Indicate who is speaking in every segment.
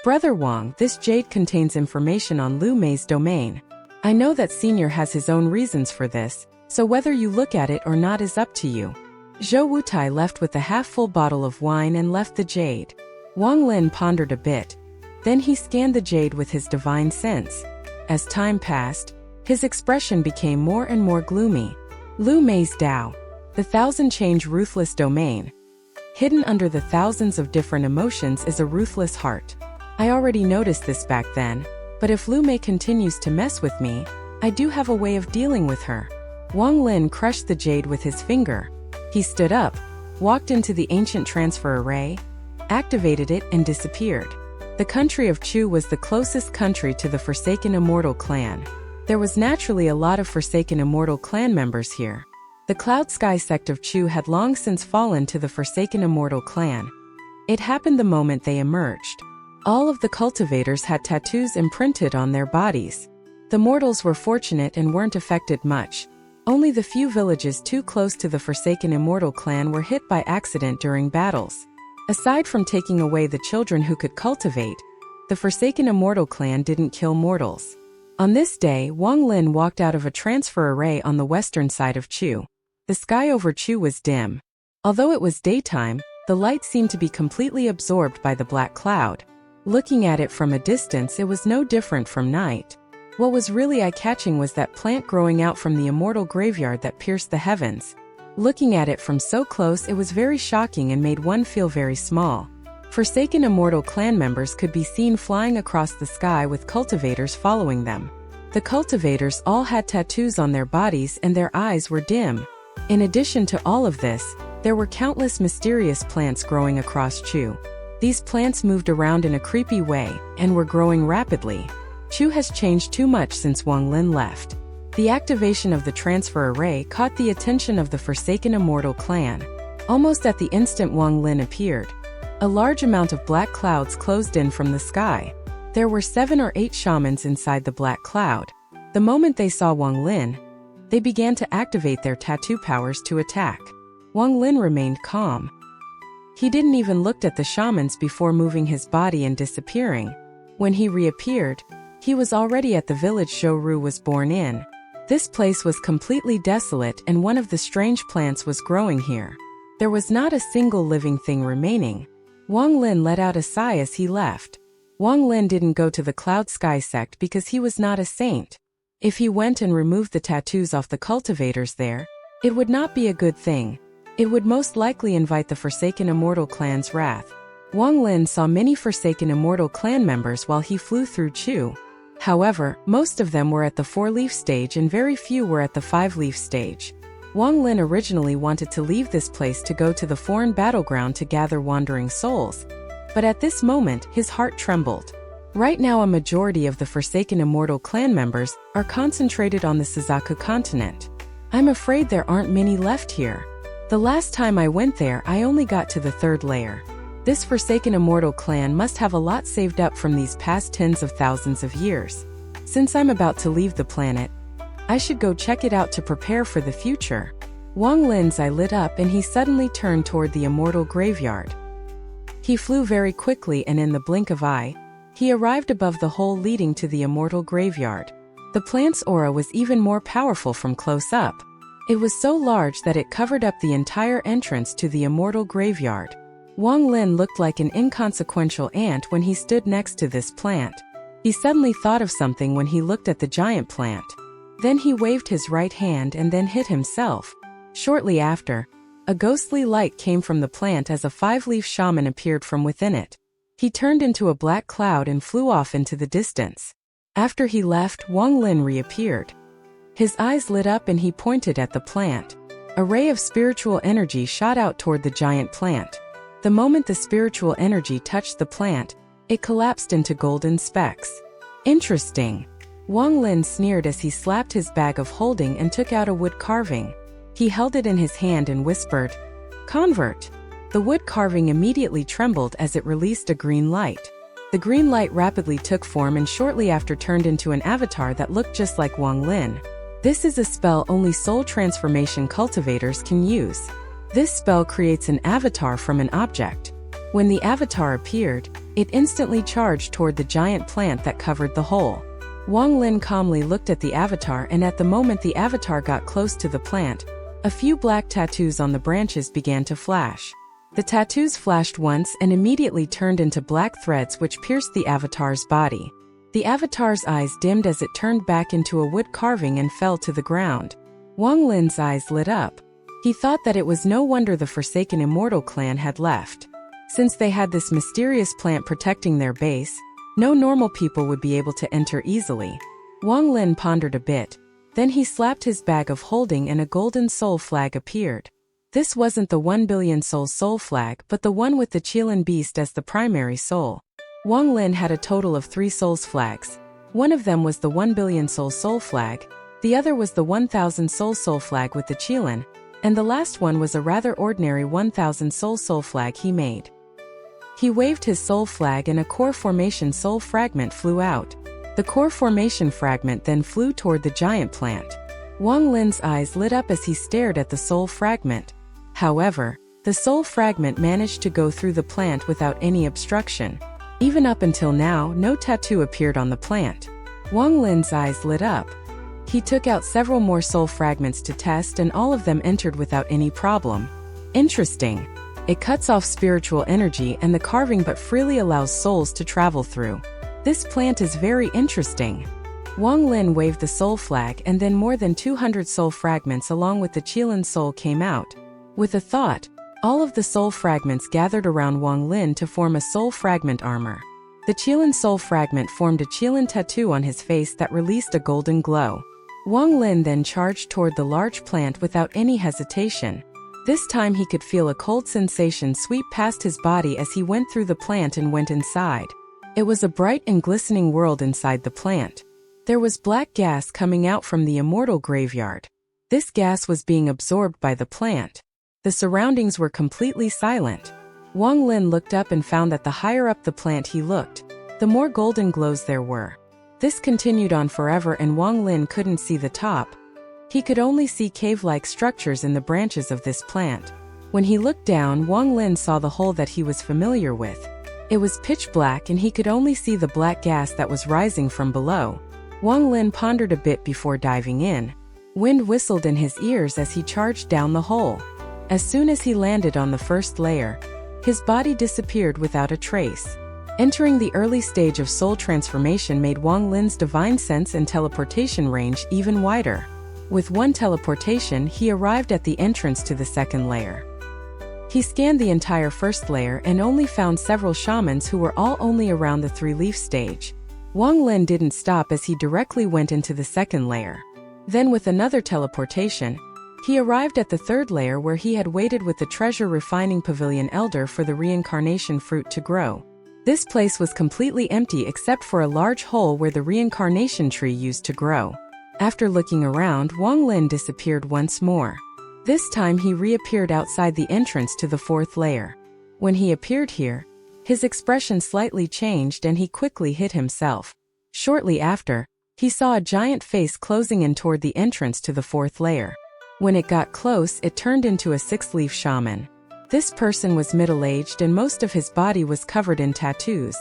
Speaker 1: Brother Wang, this jade contains information on Lu Mei's domain. I know that Senior has his own reasons for this, so whether you look at it or not is up to you. Zhou Wutai left with the half-full bottle of wine and left the jade. Wang Lin pondered a bit. Then he scanned the jade with his divine sense. As time passed, his expression became more and more gloomy. Lu Mei's Tao, the thousand-change ruthless domain. Hidden under the thousands of different emotions is a ruthless heart. I already noticed this back then, but if Lu Mei continues to mess with me, I do have a way of dealing with her. Wang Lin crushed the jade with his finger. He stood up, walked into the ancient transfer array, activated it and disappeared. The country of Chu was the closest country to the Forsaken Immortal clan. There was naturally a lot of Forsaken Immortal clan members here. The Cloud Sky sect of Chu had long since fallen to the Forsaken Immortal clan. It happened the moment they emerged. All of the cultivators had tattoos imprinted on their bodies. The mortals were fortunate and weren't affected much. Only the few villages too close to the Forsaken Immortal clan were hit by accident during battles. Aside from taking away the children who could cultivate, the Forsaken Immortal clan didn't kill mortals. On this day, Wang Lin walked out of a transfer array on the western side of Chu. The sky over Chu was dim. Although it was daytime, the light seemed to be completely absorbed by the black cloud. Looking at it from a distance, it was no different from night. What was really eye-catching was that plant growing out from the immortal graveyard that pierced the heavens. Looking at it from so close, it was very shocking and made one feel very small. Forsaken Immortal clan members could be seen flying across the sky with cultivators following them. The cultivators all had tattoos on their bodies and their eyes were dim. In addition to all of this, there were countless mysterious plants growing across Chu. These plants moved around in a creepy way and were growing rapidly. Chu has changed too much since Wang Lin left. The activation of the transfer array caught the attention of the Forsaken Immortal clan. Almost at the instant Wang Lin appeared, a large amount of black clouds closed in from the sky. There were 7 or 8 shamans inside the black cloud. The moment they saw Wang Lin, they began to activate their tattoo powers to attack. Wang Lin remained calm. He didn't even look at the shamans before moving his body and disappearing. When he reappeared, he was already at the village Zhou was born in. This place was completely desolate and one of the strange plants was growing here. There was not a single living thing remaining. Wang Lin let out a sigh as he left. Wang Lin didn't go to the Cloud Sky sect because he was not a saint. If he went and removed the tattoos off the cultivators there, it would not be a good thing. It would most likely invite the Forsaken Immortal clan's wrath. Wang Lin saw many Forsaken Immortal clan members while he flew through Chu. However, most of them were at the 4-leaf stage and very few were at the 5-leaf stage. Wang Lin originally wanted to leave this place to go to the foreign battleground to gather wandering souls. But at this moment, his heart trembled. Right now a majority of the Forsaken Immortal clan members are concentrated on the Suzaku continent. I'm afraid there aren't many left here. The last time I went there, I only got to the 3rd layer. This Forsaken Immortal clan must have a lot saved up from these past tens of thousands of years. Since I'm about to leave the planet, I should go check it out to prepare for the future. Wang Lin's eye lit up and he suddenly turned toward the immortal graveyard. He flew very quickly and in the blink of eye, he arrived above the hole leading to the immortal graveyard. The plant's aura was even more powerful from close up. It was so large that it covered up the entire entrance to the immortal graveyard. Wang Lin looked like an inconsequential ant when he stood next to this plant. He suddenly thought of something when he looked at the giant plant. Then he waved his right hand and then hit himself. Shortly after, a ghostly light came from the plant as a 5-leaf shaman appeared from within it. He turned into a black cloud and flew off into the distance. After he left, Wang Lin reappeared. His eyes lit up and he pointed at the plant. A ray of spiritual energy shot out toward the giant plant. The moment the spiritual energy touched the plant, it collapsed into golden specks. Interesting. Wang Lin sneered as he slapped his bag of holding and took out a wood carving. He held it in his hand and whispered, "Convert." The wood carving immediately trembled as it released a green light. The green light rapidly took form and shortly after turned into an avatar that looked just like Wang Lin. This is a spell only soul transformation cultivators can use. This spell creates an avatar from an object. When the avatar appeared, It instantly charged toward the giant plant that covered the hole. Wang Lin calmly looked at the avatar, and at the moment the avatar got close to the plant, a few black tattoos on the branches began to flash. The tattoos flashed once and immediately turned into black threads which pierced the avatar's body. The avatar's eyes dimmed as it turned back into a wood carving and fell to the ground. Wang Lin's eyes lit up. He thought that it was no wonder the Forsaken Immortal clan had left. Since they had this mysterious plant protecting their base, no normal people would be able to enter easily. Wang Lin pondered a bit. Then he slapped his bag of holding and a golden soul flag appeared. This wasn't the 1 billion soul flag but the one with the XIAN beast as the primary soul. Wang Lin had a total of 3 souls flags. One of them was the 1 billion soul flag, the other was the 1000 soul flag with the XIAN, and the last one was a rather ordinary 1000 soul flag he made. He waved his soul flag and a core formation soul fragment flew out. The core formation fragment then flew toward the giant plant. Wang Lin's eyes lit up as he stared at the soul fragment. However, the soul fragment managed to go through the plant without any obstruction. Even up until now, no tattoo appeared on the plant. Wang Lin's eyes lit up. He took out several more soul fragments to test and all of them entered without any problem. Interesting. It cuts off spiritual energy and the carving but freely allows souls to travel through. This plant is very interesting. Wang Lin waved the soul flag and then more than 200 soul fragments along with the XIAN soul came out. With a thought, all of the soul fragments gathered around Wang Lin to form a soul fragment armor. The XIAN soul fragment formed a XIAN tattoo on his face that released a golden glow. Wang Lin then charged toward the large plant without any hesitation. This time he could feel a cold sensation sweep past his body as he went through the plant and went inside. It was a bright and glistening world inside the plant. There was black gas coming out from the immortal graveyard. This gas was being absorbed by the plant. The surroundings were completely silent. Wang Lin looked up and found that the higher up the plant he looked, the more golden glows there were. This continued on forever and Wang Lin couldn't see the top. He could only see cave-like structures in the branches of this plant. When he looked down, Wang Lin saw the hole that he was familiar with. It was pitch black and he could only see the black gas that was rising from below. Wang Lin pondered a bit before diving in. Wind whistled in his ears as he charged down the hole. As soon as he landed on the first layer, his body disappeared without a trace. Entering the early stage of soul transformation made Wang Lin's divine sense and teleportation range even wider. With one teleportation, he arrived at the entrance to the second layer. He scanned the entire first layer and only found several shamans who were all only around the 3-leaf stage. Wang Lin didn't stop as he directly went into the second layer. Then with another teleportation, he arrived at the third layer where he had waited with the treasure refining pavilion elder for the reincarnation fruit to grow. This place was completely empty except for a large hole where the reincarnation tree used to grow. After looking around, Wang Lin disappeared once more. This time he reappeared outside the entrance to the fourth layer. When he appeared here, his expression slightly changed and he quickly hid himself. Shortly after, he saw a giant face closing in toward the entrance to the fourth layer. When it got close, it turned into a 6-leaf shaman. This person was middle-aged and most of his body was covered in tattoos.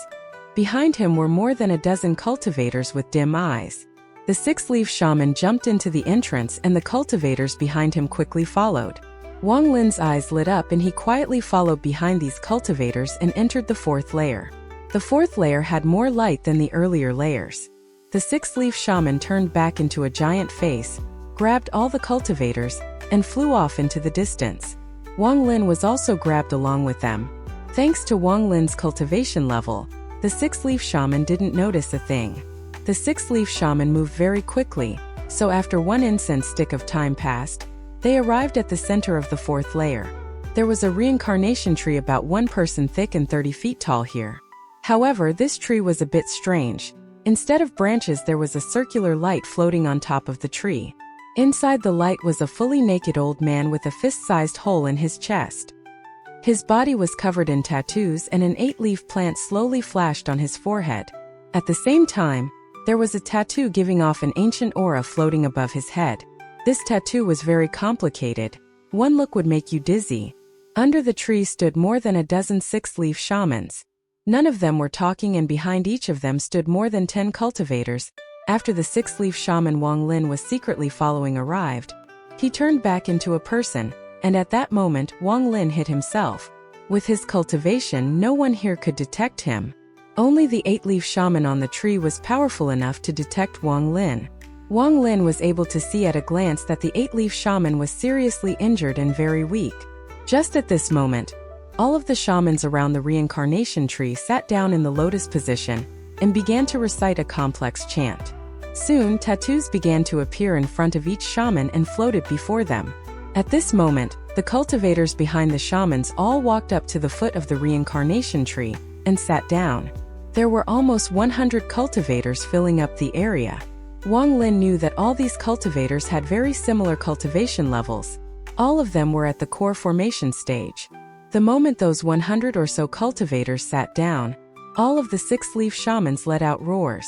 Speaker 1: Behind him were more than a dozen cultivators with dim eyes. The 6-leaf shaman jumped into the entrance and the cultivators behind him quickly followed. Wang Lin's eyes lit up and he quietly followed behind these cultivators and entered the fourth layer. The fourth layer had more light than the earlier layers. The 6-leaf shaman turned back into a giant face, grabbed all the cultivators, and flew off into the distance. Wang Lin was also grabbed along with them. Thanks to Wang Lin's cultivation level, the 6-leaf shaman didn't notice a thing. The 6-leaf shaman moved very quickly, so after one incense stick of time passed, they arrived at the center of the fourth layer. There was a reincarnation tree about 1 person thick and 30 feet tall here. However, this tree was a bit strange. Instead of branches, there was a circular light floating on top of the tree. Inside the light was a fully naked old man with a fist-sized hole in his chest. His body was covered in tattoos and an 8-leaf plant slowly flashed on his forehead. At the same time, there was a tattoo giving off an ancient aura floating above his head. This tattoo was very complicated. One look would make you dizzy. Under the tree stood more than a dozen 6-leaf shamans. None of them were talking, and behind each of them stood more than 10 cultivators. After the six-leaf shaman Wang Lin was secretly following arrived, he turned back into a person, and at that moment Wang Lin hid himself. With his cultivation, no one here could detect him. Only the 8-leaf shaman on the tree was powerful enough to detect Wang Lin. Wang Lin was able to see at a glance that the 8-leaf shaman was seriously injured and very weak. Just at this moment, all of the shamans around the reincarnation tree sat down in the lotus position and began to recite a complex chant. Soon, tattoos began to appear in front of each shaman and floated before them. At this moment, the cultivators behind the shamans all walked up to the foot of the reincarnation tree and sat down. There were almost 100 cultivators filling up the area. Wang Lin knew that all these cultivators had very similar cultivation levels. All of them were at the core formation stage. The moment those 100 or so cultivators sat down, all of the six-leaf shamans let out roars.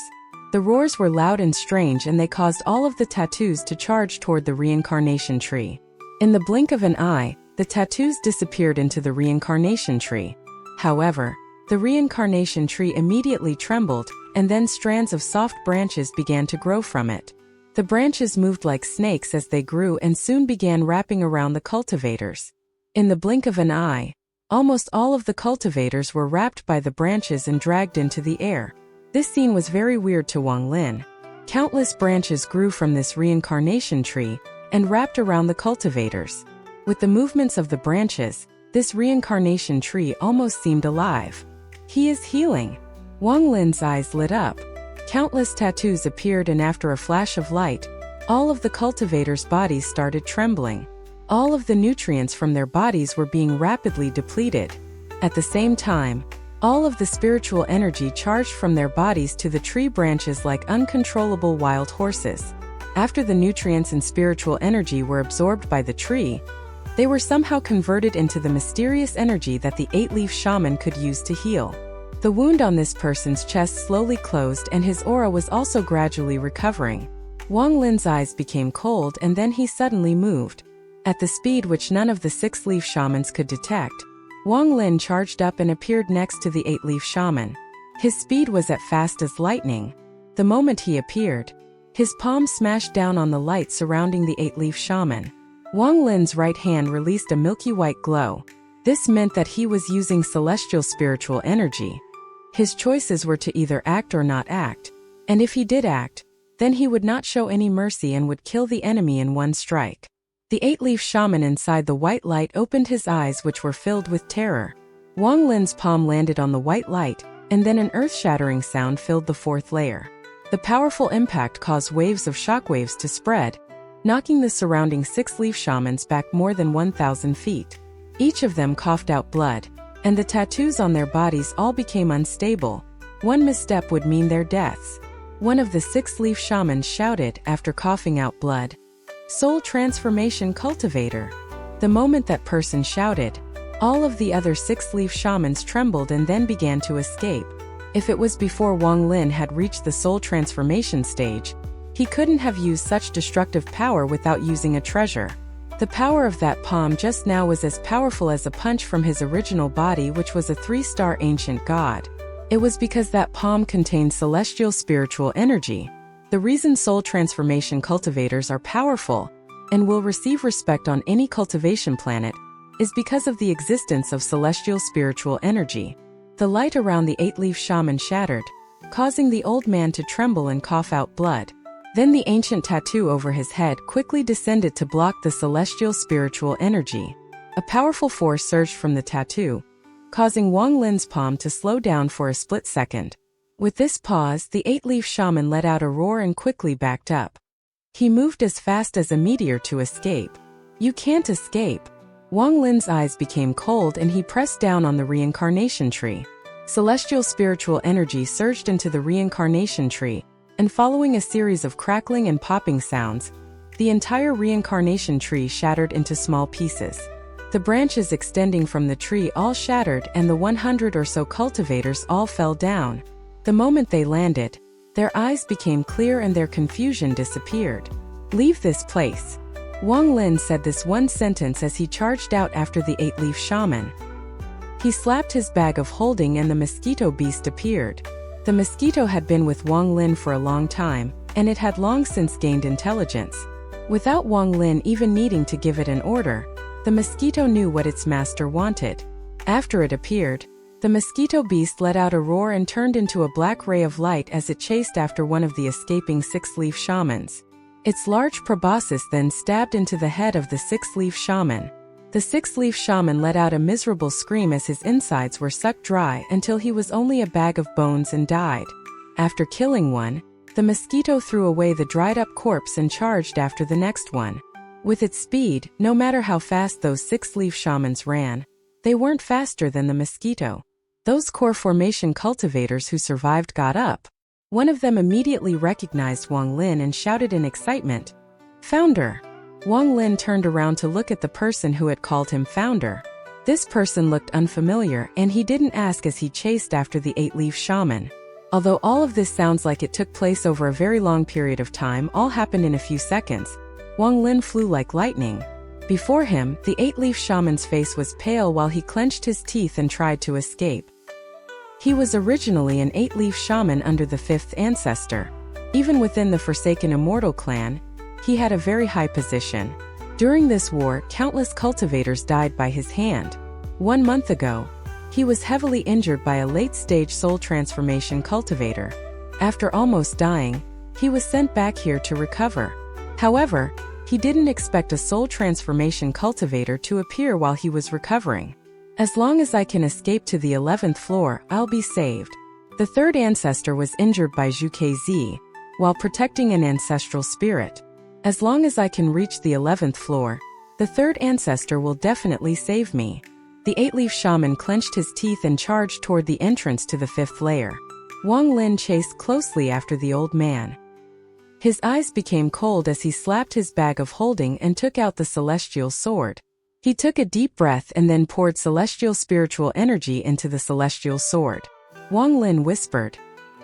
Speaker 1: The roars were loud and strange, and they caused all of the tattoos to charge toward the reincarnation tree. In the blink of an eye, the tattoos disappeared into the reincarnation tree. However, the reincarnation tree immediately trembled, and then strands of soft branches began to grow from it. The branches moved like snakes as they grew and soon began wrapping around the cultivators. In the blink of an eye, almost all of the cultivators were wrapped by the branches and dragged into the air. This scene was very weird to Wang Lin. Countless branches grew from this reincarnation tree and wrapped around the cultivators. With the movements of the branches, this reincarnation tree almost seemed alive. He is healing. Wang Lin's eyes lit up. Countless tattoos appeared, and after a flash of light, all of the cultivators' bodies started trembling. All of the nutrients from their bodies were being rapidly depleted. At the same time, all of the spiritual energy charged from their bodies to the tree branches like uncontrollable wild horses. After the nutrients and spiritual energy were absorbed by the tree, they were somehow converted into the mysterious energy that the 8-leaf shaman could use to heal. The wound on this person's chest slowly closed, and his aura was also gradually recovering. Wang Lin's eyes became cold, and then he suddenly moved. At the speed which none of the 6-leaf shamans could detect, Wang Lin charged up and appeared next to the 8-leaf shaman. His speed was as fast as lightning. The moment he appeared, his palm smashed down on the light surrounding the 8-leaf shaman. Wang Lin's right hand released a milky white glow. This meant that he was using celestial spiritual energy. His choices were to either act or not act, and if he did act, then he would not show any mercy and would kill the enemy in one strike. The 8-leaf shaman inside the white light opened his eyes, which were filled with terror. Wang Lin's palm landed on the white light, and then an earth-shattering sound filled the 4th layer. The powerful impact caused waves of shockwaves to spread, knocking the surrounding 6-leaf shamans back more than 1,000 feet. Each of them coughed out blood, and the tattoos on their bodies all became unstable. One misstep would mean their deaths. One of the 6-leaf shamans shouted after coughing out blood, "Soul transformation cultivator." The moment that person shouted, all of the other 6-leaf shamans trembled and then began to escape. If it was before Wang Lin had reached the soul transformation stage, he couldn't have used such destructive power without using a treasure. The power of that palm just now was as powerful as a punch from his original body, which was a 3-star ancient god. It was because that palm contained celestial spiritual energy. The reason soul transformation cultivators are powerful and will receive respect on any cultivation planet is because of the existence of celestial spiritual energy. The light around the 8-leaf shaman shattered, causing the old man to tremble and cough out blood. Then the ancient tattoo over his head quickly descended to block the celestial spiritual energy. A powerful force surged from the tattoo, causing Wang Lin's palm to slow down for a split second. With this pause, the 8-leaf shaman let out a roar and quickly backed up. He moved as fast as a meteor to escape. "You can't escape." Wang Lin's eyes became cold and he pressed down on the reincarnation tree. Celestial spiritual energy surged into the reincarnation tree, and following a series of crackling and popping sounds, the entire reincarnation tree shattered into small pieces. The branches extending from the tree all shattered, and the 100 or so cultivators all fell down. The moment they landed, their eyes became clear and their confusion disappeared. "Leave this place." Wang Lin said this one sentence as he charged out after the 8-leaf shaman. He slapped his bag of holding and the mosquito beast appeared. The mosquito had been with Wang Lin for a long time, and it had long since gained intelligence. Without Wang Lin even needing to give it an order, the mosquito knew what its master wanted. After it appeared, the mosquito beast let out a roar and turned into a black ray of light as it chased after one of the escaping six-leaf shamans. Its large proboscis then stabbed into the head of the six-leaf shaman. The six-leaf shaman let out a miserable scream as his insides were sucked dry until he was only a bag of bones and died. After killing one, the mosquito threw away the dried-up corpse and charged after the next one. With its speed, no matter how fast those six-leaf shamans ran, they weren't faster than the mosquito. Those core formation cultivators who survived got up. One of them immediately recognized Wang Lin and shouted in excitement, "Founder!" Wang Lin turned around to look at the person who had called him founder. This person looked unfamiliar and he didn't ask as he chased after the eight-leaf shaman. Although all of this sounds like it took place over a very long period of time, all happened in a few seconds. Wang Lin flew like lightning. Before him, the eight-leaf shaman's face was pale while he clenched his teeth and tried to escape. He was originally an eight-leaf shaman under the fifth ancestor. Even within the Forsaken Immortal clan, he had a very high position. During this war, countless cultivators died by his hand. 1 month ago, he was heavily injured by a late-stage soul transformation cultivator. After almost dying, he was sent back here to recover. However, he didn't expect a soul transformation cultivator to appear while he was recovering. As long as I can escape to the 11th floor, I'll be saved. The third ancestor was injured by Zhu KZ, while protecting an ancestral spirit. As long as I can reach the 11th floor, the third ancestor will definitely save me. The eight-leaf shaman clenched his teeth and charged toward the entrance to the fifth layer. Wang Lin chased closely after the old man. His eyes became cold as he slapped his bag of holding and took out the celestial sword. He took a deep breath and then poured celestial spiritual energy into the celestial sword. Wang Lin whispered,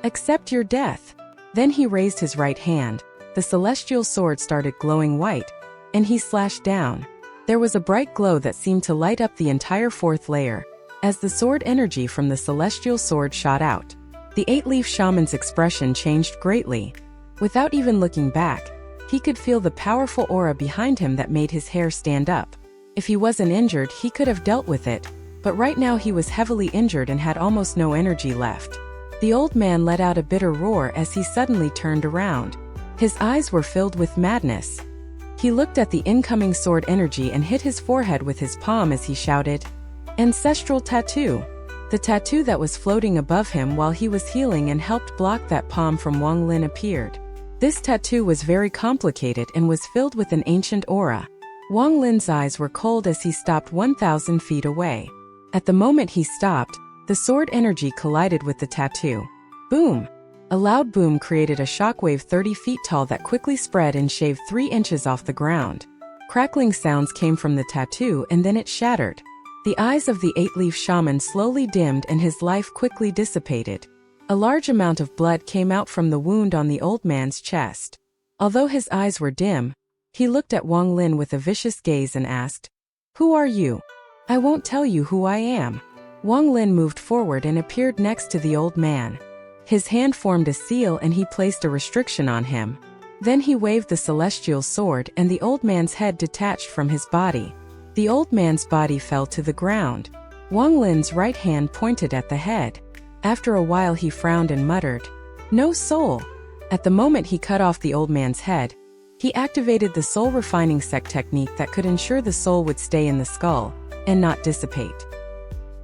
Speaker 1: "Accept your death." Then he raised his right hand. The celestial sword started glowing white, and he slashed down. There was a bright glow that seemed to light up the entire fourth layer, as the sword energy from the celestial sword shot out. The eight-leaf shaman's expression changed greatly. Without even looking back, he could feel the powerful aura behind him that made his hair stand up. If he wasn't injured, he could have dealt with it, but right now he was heavily injured and had almost no energy left. The old man let out a bitter roar as he suddenly turned around. His eyes were filled with madness. He looked at the incoming sword energy and hit his forehead with his palm as he shouted, "Ancestral tattoo!" The tattoo that was floating above him while he was healing and helped block that palm from Wang Lin appeared. This tattoo was very complicated and was filled with an ancient aura. Wang Lin's eyes were cold as he stopped 1,000 feet away. At the moment he stopped, the sword energy collided with the tattoo. Boom! A loud boom created a shockwave 30 feet tall that quickly spread and shaved 3 inches off the ground. Crackling sounds came from the tattoo and then it shattered. The eyes of the eight-leaf shaman slowly dimmed and his life quickly dissipated. A large amount of blood came out from the wound on the old man's chest. Although his eyes were dim, he looked at Wang Lin with a vicious gaze and asked, "Who are you?" "I won't tell you who I am." Wang Lin moved forward and appeared next to the old man. His hand formed a seal and he placed a restriction on him. Then he waved the celestial sword and the old man's head detached from his body. The old man's body fell to the ground. Wang Lin's right hand pointed at the head. After a while he frowned and muttered, "No soul." At the moment he cut off the old man's head, he activated the soul refining sect technique that could ensure the soul would stay in the skull and not dissipate.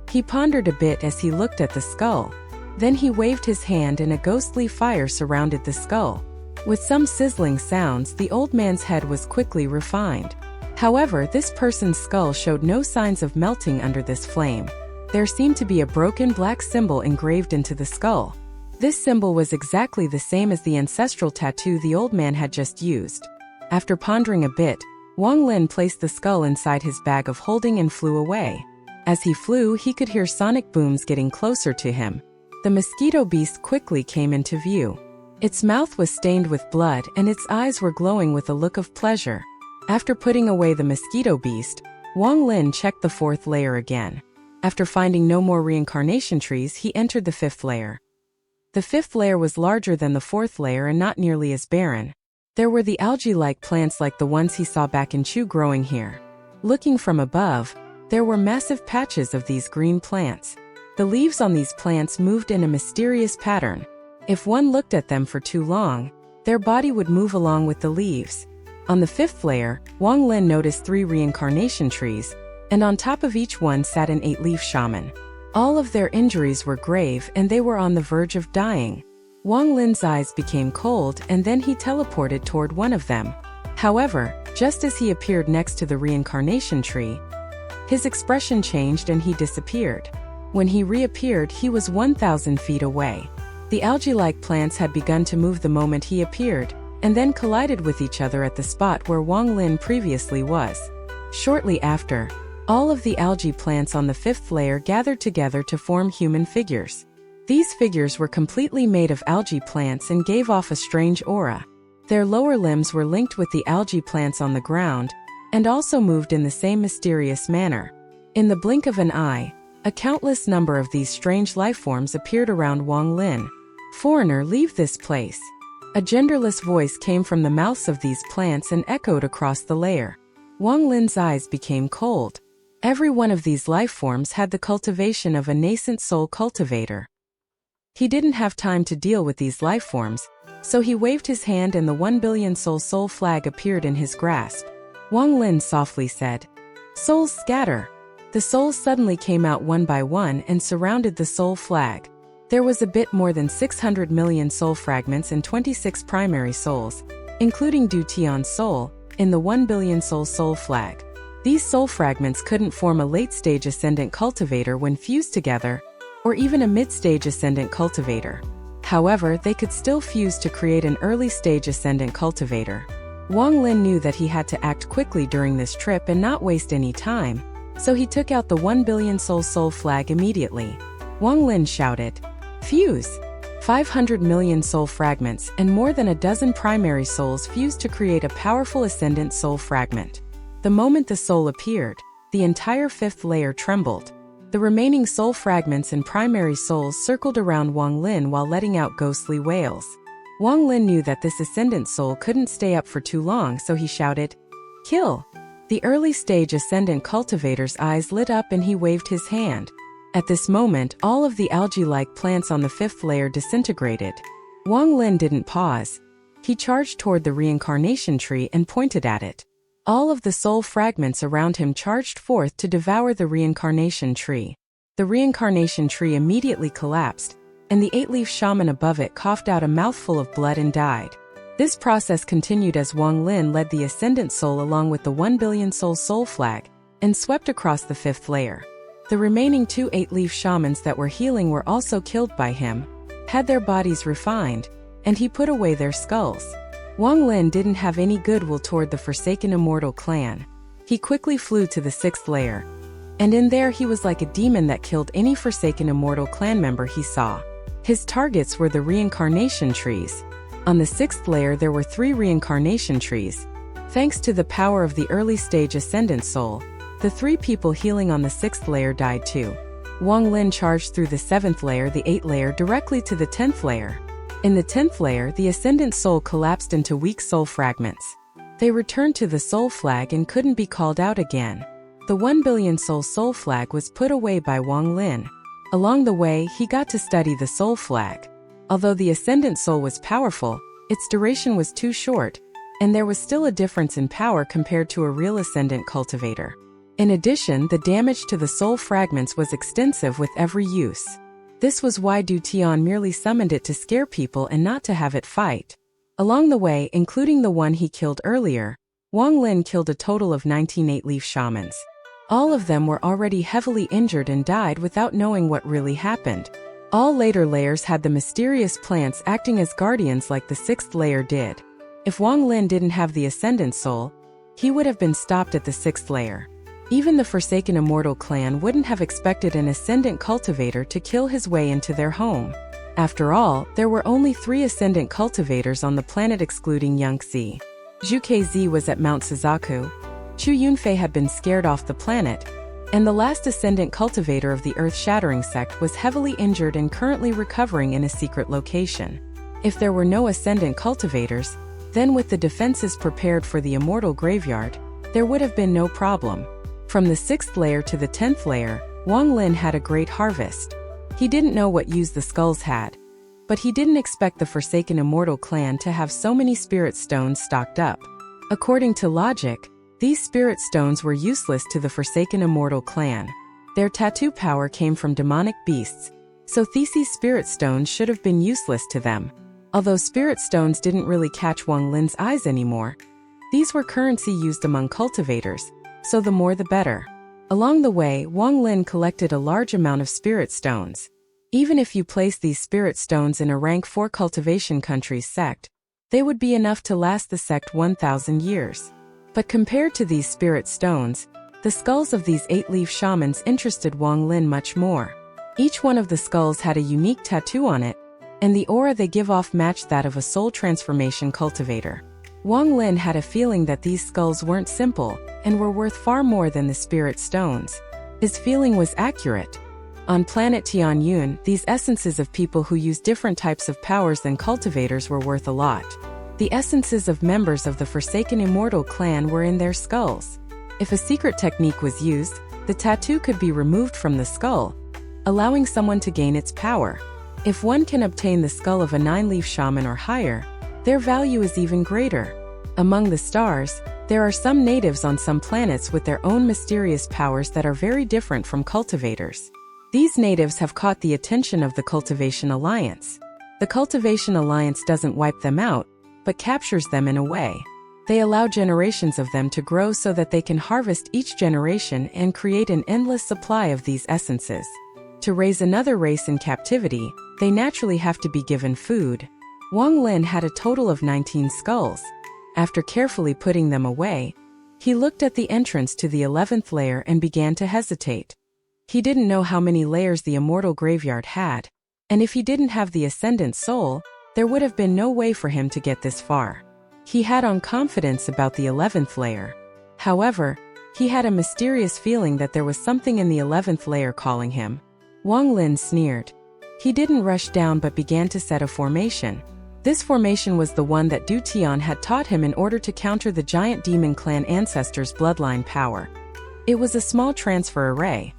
Speaker 1: He pondered a bit as he looked at the skull. Then he waved his hand and a ghostly fire surrounded the skull. With some sizzling sounds, the old man's head was quickly refined. However, this person's skull showed no signs of melting under this flame. There seemed to be a broken black symbol engraved into the skull. This symbol was exactly the same as the ancestral tattoo the old man had just used. After pondering a bit, Wang Lin placed the skull inside his bag of holding and flew away. As he flew, he could hear sonic booms getting closer to him. The mosquito beast quickly came into view. Its mouth was stained with blood and its eyes were glowing with a look of pleasure. After putting away the mosquito beast, Wang Lin checked the fourth layer again. After finding no more reincarnation trees, he entered the 5th layer. The 5th layer was larger than the 4th layer and not nearly as barren. There were the algae-like plants like the ones he saw back in Chu growing here. Looking from above, there were massive patches of these green plants. The leaves on these plants moved in a mysterious pattern. If one looked at them for too long, their body would move along with the leaves. On the 5th layer, Wang Lin noticed 3 reincarnation trees, and on top of each one sat an 8-leaf shaman. All of their injuries were grave and they were on the verge of dying. Wang Lin's eyes became cold and then he teleported toward one of them. However, just as he appeared next to the reincarnation tree, his expression changed and he disappeared. When he reappeared, he was 1,000 feet away. The algae-like plants had begun to move the moment he appeared, and then collided with each other at the spot where Wang Lin previously was. Shortly after, all of the algae plants on the 5th layer gathered together to form human figures. These figures were completely made of algae plants and gave off a strange aura. Their lower limbs were linked with the algae plants on the ground, and also moved in the same mysterious manner. In the blink of an eye, a countless number of these strange lifeforms appeared around Wang Lin. "Foreigner, leave this place." A genderless voice came from the mouths of these plants and echoed across the layer. Wang Lin's eyes became cold. Every one of these lifeforms had the cultivation of a nascent soul cultivator. He didn't have time to deal with these lifeforms, so he waved his hand and the 1 billion soul flag appeared in his grasp. Wang Lin softly said, "Souls scatter." The souls suddenly came out one by one and surrounded the soul flag. There was a bit more than 600 million soul fragments and 26 primary souls, including Du Tian's soul, in the 1 billion soul flag. These soul fragments couldn't form a late-stage ascendant cultivator when fused together, or even a mid-stage ascendant cultivator. However, they could still fuse to create an early-stage ascendant cultivator. Wang Lin knew that he had to act quickly during this trip and not waste any time, so he took out the 1 billion soul flag immediately. Wang Lin shouted, "Fuse!" 500 million soul fragments and more than a dozen primary souls fused to create a powerful ascendant soul fragment. The moment the soul appeared, the entire 5th layer trembled. The remaining soul fragments and primary souls circled around Wang Lin while letting out ghostly wails. Wang Lin knew that this ascendant soul couldn't stay up for too long, so he shouted, "Kill!" The early-stage ascendant cultivator's eyes lit up and he waved his hand. At this moment, all of the algae-like plants on the 5th layer disintegrated. Wang Lin didn't pause. He charged toward the reincarnation tree and pointed at it. All of the soul fragments around him charged forth to devour the reincarnation tree. The reincarnation tree immediately collapsed, and the 8-leaf shaman above it coughed out a mouthful of blood and died. This process continued as Wang Lin led the ascendant soul along with the 1 billion soul flag, and swept across the 5th layer. The remaining 2 8-leaf shamans that were healing were also killed by him, had their bodies refined, and he put away their skulls. Wang Lin didn't have any goodwill toward the Forsaken Immortal clan. He quickly flew to the 6th layer, and in there he was like a demon that killed any Forsaken Immortal clan member he saw. His targets were the reincarnation trees. On the 6th layer there were 3 reincarnation trees. Thanks to the power of the early-stage ascendant soul, the 3 people healing on the 6th layer died too. Wang Lin charged through the 7th layer, the 8th layer, directly to the 10th layer. In the 10th layer, the ascendant soul collapsed into weak soul fragments. They returned to the soul flag and couldn't be called out again. The 1 billion soul flag was put away by Wang Lin. Along the way, he got to study the soul flag. Although the ascendant soul was powerful, its duration was too short, and there was still a difference in power compared to a real ascendant cultivator. In addition, the damage to the soul fragments was extensive with every use. This was why Du Tian merely summoned it to scare people and not to have it fight. Along the way, including the one he killed earlier, Wang Lin killed a total of 19 8-leaf shamans. All of them were already heavily injured and died without knowing what really happened. All later layers had the mysterious plants acting as guardians like the 6th layer did. If Wang Lin didn't have the ascendant soul, he would have been stopped at the 6th layer. Even the Forsaken Immortal clan wouldn't have expected an ascendant cultivator to kill his way into their home. After all, there were only 3 ascendant cultivators on the planet excluding Yangtze. Zhu Kz was at Mount Suzaku. Chu Yunfei had been scared off the planet, and the last ascendant cultivator of the earth-shattering sect was heavily injured and currently recovering in a secret location. If there were no ascendant cultivators, then with the defenses prepared for the immortal graveyard, there would have been no problem. From the 6th layer to the 10th layer, Wang Lin had a great harvest. He didn't know what use the skulls had, but he didn't expect the Forsaken Immortal clan to have so many spirit stones stocked up. According to logic, these spirit stones were useless to the Forsaken Immortal clan. Their tattoo power came from demonic beasts, so Theseus spirit stones should have been useless to them. Although spirit stones didn't really catch Wang Lin's eyes anymore, these were currency used among cultivators, so the more the better. Along the way, Wang Lin collected a large amount of spirit stones. Even if you place these spirit stones in a rank 4 cultivation country's sect, they would be enough to last the sect 1,000 years. But compared to these spirit stones, the skulls of these 8-leaf shamans interested Wang Lin much more. Each one of the skulls had a unique tattoo on it, and the aura they give off matched that of a soul transformation cultivator. Wang Lin had a feeling that these skulls weren't simple and were worth far more than the spirit stones. His feeling was accurate. On planet Tianyun, these essences of people who use different types of powers than cultivators were worth a lot. The essences of members of the Forsaken Immortal clan were in their skulls. If a secret technique was used, the tattoo could be removed from the skull, allowing someone to gain its power. If one can obtain the skull of a 9-leaf shaman or higher, their value is even greater. Among the stars, there are some natives on some planets with their own mysterious powers that are very different from cultivators. These natives have caught the attention of the Cultivation Alliance. The Cultivation Alliance doesn't wipe them out, but captures them in a way. They allow generations of them to grow so that they can harvest each generation and create an endless supply of these essences. To raise another race in captivity, they naturally have to be given food. Wang Lin had a total of 19 skulls. After carefully putting them away, he looked at the entrance to the 11th layer and began to hesitate. He didn't know how many layers the immortal graveyard had, and if he didn't have the ascendant soul, there would have been no way for him to get this far. He had on confidence about the 11th layer. However, he had a mysterious feeling that there was something in the 11th layer calling him. Wang Lin sneered. He didn't rush down but began to set a formation. This formation was the one that Du Tian had taught him in order to counter the giant demon clan ancestors' bloodline power. It was a small transfer array.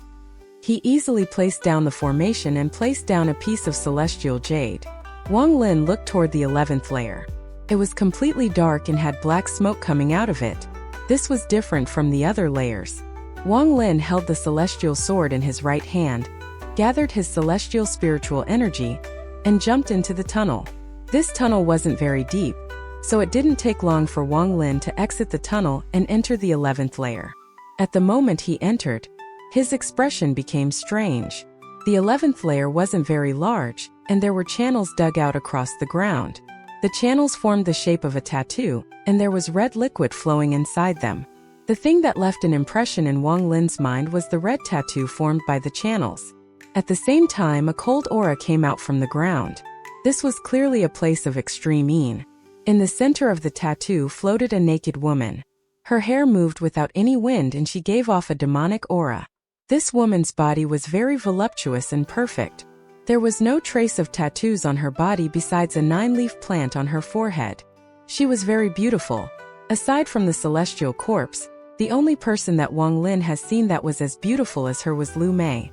Speaker 1: He easily placed down the formation and placed down a piece of celestial jade. Wang Lin looked toward the 11th layer. It was completely dark and had black smoke coming out of it. This was different from the other layers. Wang Lin held the celestial sword in his right hand, gathered his celestial spiritual energy, and jumped into the tunnel. This tunnel wasn't very deep, so it didn't take long for Wang Lin to exit the tunnel and enter the 11th layer. At the moment he entered, his expression became strange. The 11th layer wasn't very large, and there were channels dug out across the ground. The channels formed the shape of a tattoo, and there was red liquid flowing inside them. The thing that left an impression in Wang Lin's mind was the red tattoo formed by the channels. At the same time, a cold aura came out from the ground. This was clearly a place of extreme Yin. In the center of the tattoo floated a naked woman. Her hair moved without any wind and she gave off a demonic aura. This woman's body was very voluptuous and perfect. There was no trace of tattoos on her body besides a 9-leaf plant on her forehead. She was very beautiful. Aside from the celestial corpse, the only person that Wang Lin has seen that was as beautiful as her was Lu Mei.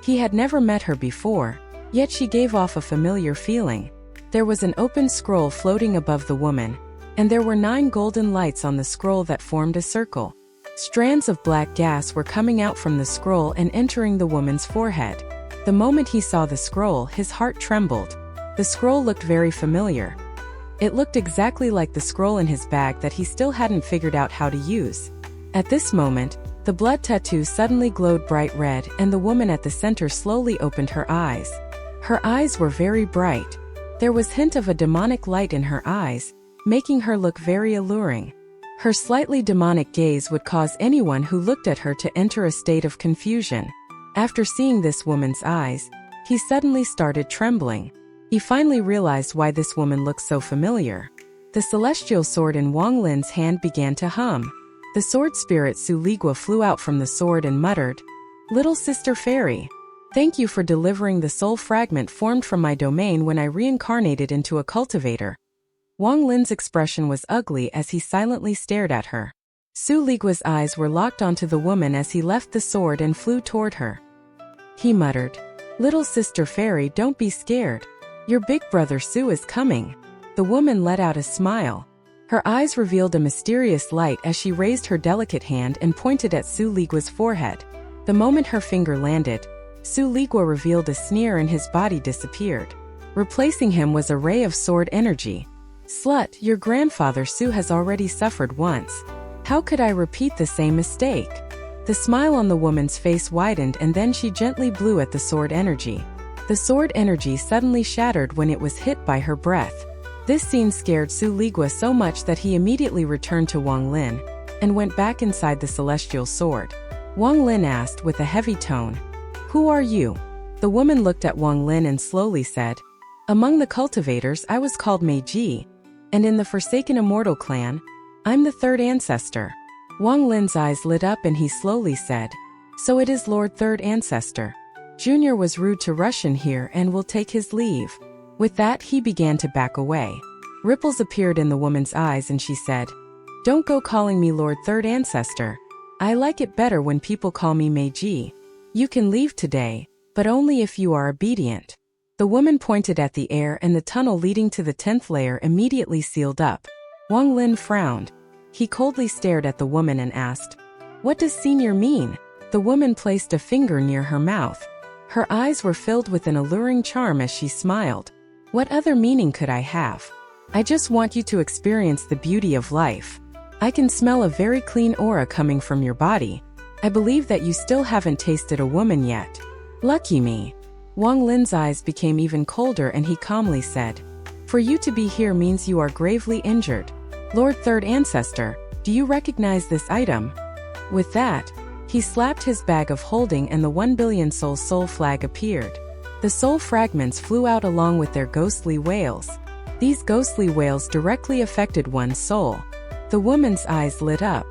Speaker 1: He had never met her before, yet she gave off a familiar feeling. There was an open scroll floating above the woman, and there were 9 golden lights on the scroll that formed a circle. Strands of black gas were coming out from the scroll and entering the woman's forehead. The moment he saw the scroll, his heart trembled. The scroll looked very familiar. It looked exactly like the scroll in his bag that he still hadn't figured out how to use. At this moment, the blood tattoo suddenly glowed bright red and the woman at the center slowly opened her eyes. Her eyes were very bright. There was hint of a demonic light in her eyes, making her look very alluring. Her slightly demonic gaze would cause anyone who looked at her to enter a state of confusion. After seeing this woman's eyes, he suddenly started trembling. He finally realized why this woman looked so familiar. The celestial sword in Wang Lin's hand began to hum. The sword spirit Su Ligua flew out from the sword and muttered, "Little sister fairy, thank you for delivering the soul fragment formed from my domain when I reincarnated into a cultivator." Wang Lin's expression was ugly as he silently stared at her. Su Ligua's eyes were locked onto the woman as he left the sword and flew toward her. He muttered, "Little sister fairy, don't be scared. Your big brother Su is coming." The woman let out a smile. Her eyes revealed a mysterious light as she raised her delicate hand and pointed at Su Ligua's forehead. The moment her finger landed, Su Ligua revealed a sneer and his body disappeared. Replacing him was a ray of sword energy. "Slut, your grandfather Su has already suffered once. How could I repeat the same mistake?" The smile on the woman's face widened and then she gently blew at the sword energy. The sword energy suddenly shattered when it was hit by her breath. This scene scared Su Ligua so much that he immediately returned to Wang Lin and went back inside the celestial sword. Wang Lin asked with a heavy tone, "Who are you?" The woman looked at Wang Lin and slowly said, "Among the cultivators I was called Meiji, and in the Forsaken Immortal clan, I'm the third ancestor." Wang Lin's eyes lit up and he slowly said, "So it is Lord Third Ancestor. Junior was rude to rush in here and will take his leave." With that, he began to back away. Ripples appeared in the woman's eyes and she said, "Don't go calling me Lord Third Ancestor. I like it better when people call me Meiji. You can leave today, but only if you are obedient." The woman pointed at the air and the tunnel leading to the 10th layer immediately sealed up. Wang Lin frowned. He coldly stared at the woman and asked, "What does senior mean?" The woman placed a finger near her mouth. Her eyes were filled with an alluring charm as she smiled. "What other meaning could I have? I just want you to experience the beauty of life. I can smell a very clean aura coming from your body. I believe that you still haven't tasted a woman yet. Lucky me." Wang Lin's eyes became even colder and he calmly said, "For you to be here means you are gravely injured. Lord Third Ancestor, do you recognize this item?" With that, he slapped his bag of holding and the 1 billion soul flag appeared. The soul fragments flew out along with their ghostly wails. These ghostly wails directly affected one's soul. The woman's eyes lit up.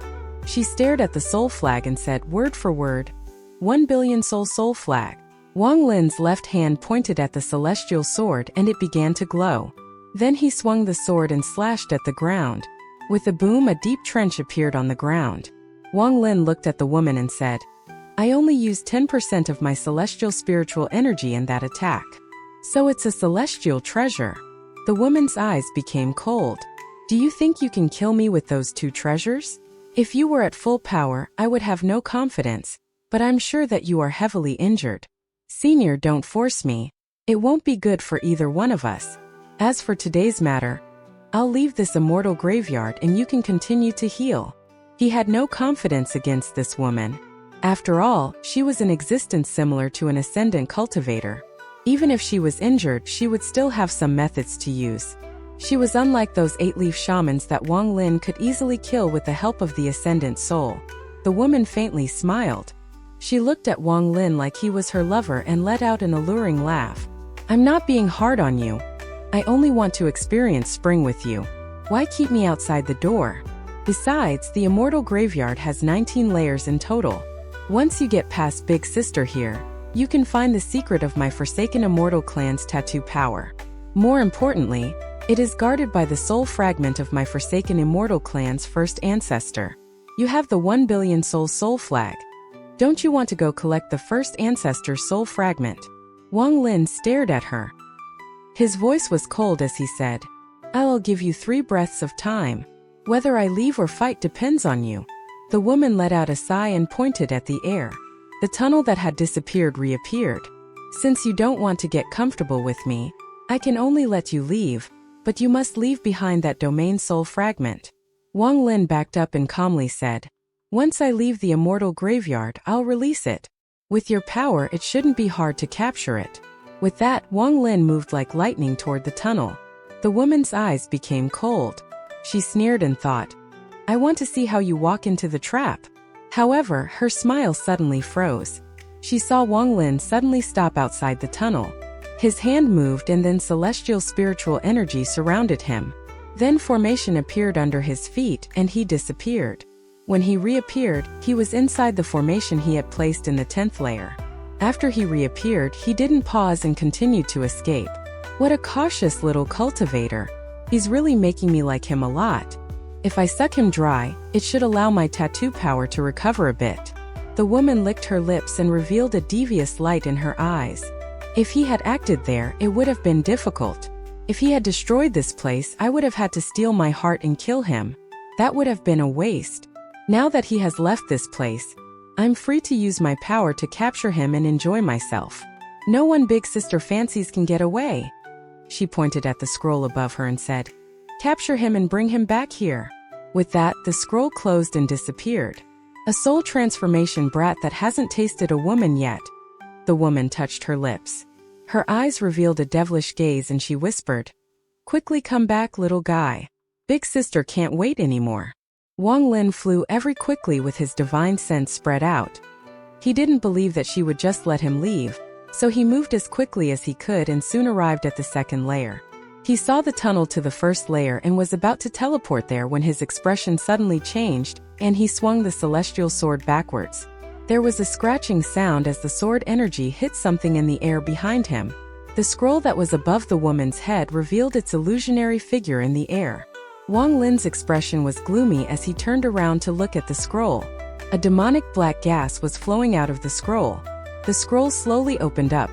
Speaker 1: She stared at the soul flag and said word for word, 1 billion soul flag. Wang Lin's left hand pointed at the celestial sword and it began to glow. Then he swung the sword and slashed at the ground. With a boom, a deep trench appeared on the ground. Wang Lin looked at the woman and said, "I only used 10% of my celestial spiritual energy in that attack. So it's a celestial treasure." The woman's eyes became cold. "Do you think you can kill me with those 2 treasures? If you were at full power, I would have no confidence, but I'm sure that you are heavily injured. Senior, don't force me. It won't be good for either one of us. As for today's matter, I'll leave this immortal graveyard and you can continue to heal." He had no confidence against this woman. After all, she was in existence similar to an ascendant cultivator. Even if she was injured, she would still have some methods to use. She was unlike those 8-leaf shamans that Wang Lin could easily kill with the help of the ascendant soul. The woman faintly smiled. She looked at Wang Lin like he was her lover and let out an alluring laugh. "I'm not being hard on you. I only want to experience spring with you. Why keep me outside the door? Besides, the immortal graveyard has 19 layers in total. Once you get past Big Sister here, you can find the secret of my Forsaken Immortal clan's tattoo power. More importantly, it is guarded by the soul fragment of my Forsaken Immortal clan's first ancestor. You have the 1 billion soul flag. Don't you want to go collect the first ancestor's soul fragment?" Wang Lin stared at her. His voice was cold as he said, "I'll give you 3 breaths of time. Whether I leave or fight depends on you." The woman let out a sigh and pointed at the air. The tunnel that had disappeared reappeared. "Since you don't want to get comfortable with me, I can only let you leave, but you must leave behind that domain soul fragment." Wang Lin backed up and calmly said, "Once I leave the immortal graveyard, I'll release it. With your power, it shouldn't be hard to capture it." With that, Wang Lin moved like lightning toward the tunnel. The woman's eyes became cold. She sneered and thought, "I want to see how you walk into the trap." However, her smile suddenly froze. She saw Wang Lin suddenly stop outside the tunnel. His hand moved and then celestial spiritual energy surrounded him. Then formation appeared under his feet and he disappeared. When he reappeared, he was inside the formation he had placed in the 10th layer. After he reappeared, he didn't pause and continued to escape. What a cautious little cultivator. He's really making me like him a lot. If I suck him dry, it should allow my tattoo power to recover a bit. The woman licked her lips and revealed a devious light in her eyes. If he had acted there, it would have been difficult. If he had destroyed this place, I would have had to steal my heart and kill him. That would have been a waste. Now that he has left this place, I'm free to use my power to capture him and enjoy myself. No one Big Sister fancies can get away. She pointed at the scroll above her and said, "Capture him and bring him back here." With that, the scroll closed and disappeared. A soul transformation brat that hasn't tasted a woman yet. The woman touched her lips. Her eyes revealed a devilish gaze and she whispered, "Quickly come back, little guy. Big Sister can't wait anymore." Wang Lin flew ever quickly with his divine sense spread out. He didn't believe that she would just let him leave, so he moved as quickly as he could and soon arrived at the 2nd layer. He saw the tunnel to the 1st layer and was about to teleport there when his expression suddenly changed, and he swung the celestial sword backwards. There was a scratching sound as the sword energy hit something in the air behind him. The scroll that was above the woman's head revealed its illusionary figure in the air. Wang Lin's expression was gloomy as he turned around to look at the scroll. A demonic black gas was flowing out of the scroll. The scroll slowly opened up,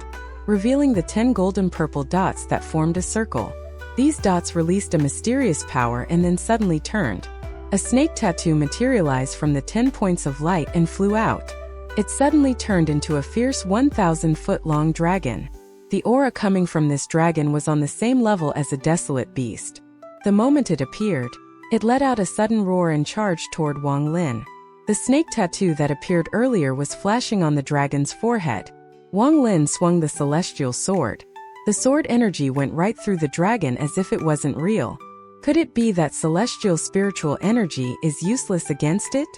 Speaker 1: revealing the 10 golden purple dots that formed a circle. These dots released a mysterious power and then suddenly turned. A snake tattoo materialized from the 10 points of light and flew out. It suddenly turned into a fierce 1,000-foot-long dragon. The aura coming from this dragon was on the same level as a desolate beast. The moment it appeared, it let out a sudden roar and charged toward Wang Lin. The snake tattoo that appeared earlier was flashing on the dragon's forehead. Wang Lin swung the celestial sword. The sword energy went right through the dragon as if it wasn't real. Could it be that celestial spiritual energy is useless against it?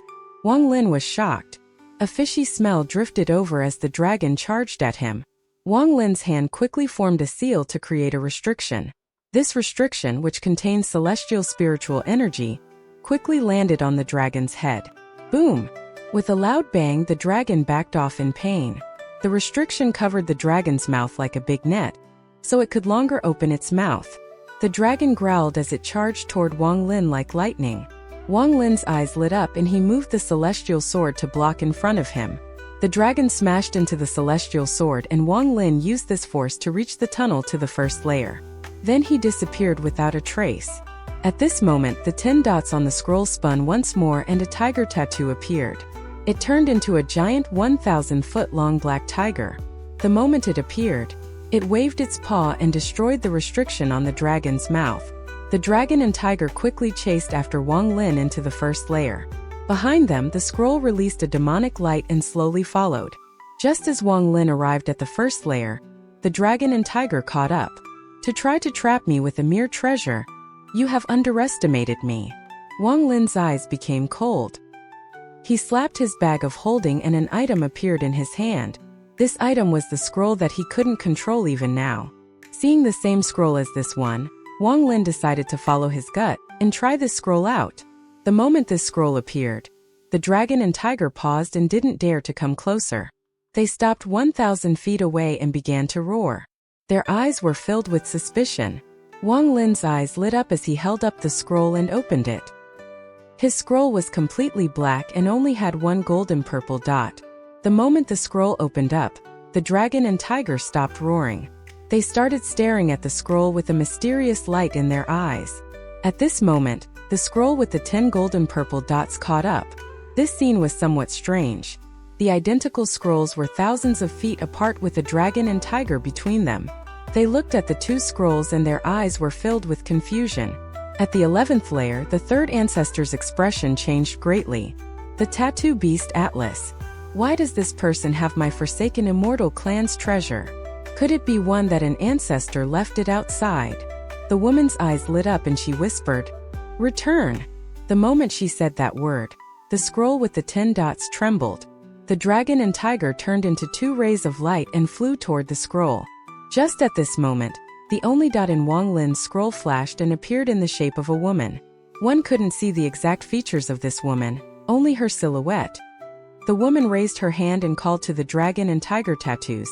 Speaker 1: Wang Lin was shocked. A fishy smell drifted over as the dragon charged at him. Wang Lin's hand quickly formed a seal to create a restriction. This restriction, which contains celestial spiritual energy, quickly landed on the dragon's head. Boom! With a loud bang, the dragon backed off in pain. The restriction covered the dragon's mouth like a big net, so it could longer open its mouth. The dragon growled as it charged toward Wang Lin like lightning. Wang Lin's eyes lit up and he moved the celestial sword to block in front of him. The dragon smashed into the celestial sword and Wang Lin used this force to reach the tunnel to the 1st layer. Then he disappeared without a trace. At this moment, the 10 dots on the scroll spun once more and a tiger tattoo appeared. It turned into a giant 1,000-foot-long black tiger. The moment it appeared, it waved its paw and destroyed the restriction on the dragon's mouth. The dragon and tiger quickly chased after Wang Lin into the 1st layer. Behind them, the scroll released a demonic light and slowly followed. Just as Wang Lin arrived at the 1st layer, the dragon and tiger caught up. To try to trap me with a mere treasure, you have underestimated me. Wang Lin's eyes became cold. He slapped his bag of holding and an item appeared in his hand. This item was the scroll that he couldn't control even now. Seeing the same scroll as this one, Wang Lin decided to follow his gut and try this scroll out. The moment this scroll appeared, the dragon and tiger paused and didn't dare to come closer. They stopped 1,000 feet away and began to roar. Their eyes were filled with suspicion. Wang Lin's eyes lit up as he held up the scroll and opened it. His scroll was completely black and only had one golden purple dot. The moment the scroll opened up, the dragon and tiger stopped roaring. They started staring at the scroll with a mysterious light in their eyes. At this moment, the scroll with the 10 golden purple dots caught up. This scene was somewhat strange. The identical scrolls were thousands of feet apart with a dragon and tiger between them. They looked at the two scrolls and their eyes were filled with confusion. At the 11th layer, the 3rd ancestor's expression changed greatly. The tattoo beast Atlas. Why does this person have my forsaken immortal clan's treasure? Could it be one that an ancestor left it outside? The woman's eyes lit up and she whispered, "Return." The moment she said that word, the scroll with the 10 dots trembled. The dragon and tiger turned into 2 rays of light and flew toward the scroll. Just at this moment, the only dot in Wang Lin's scroll flashed and appeared in the shape of a woman. One couldn't see the exact features of this woman, only her silhouette. The woman raised her hand and called to the dragon and tiger tattoos.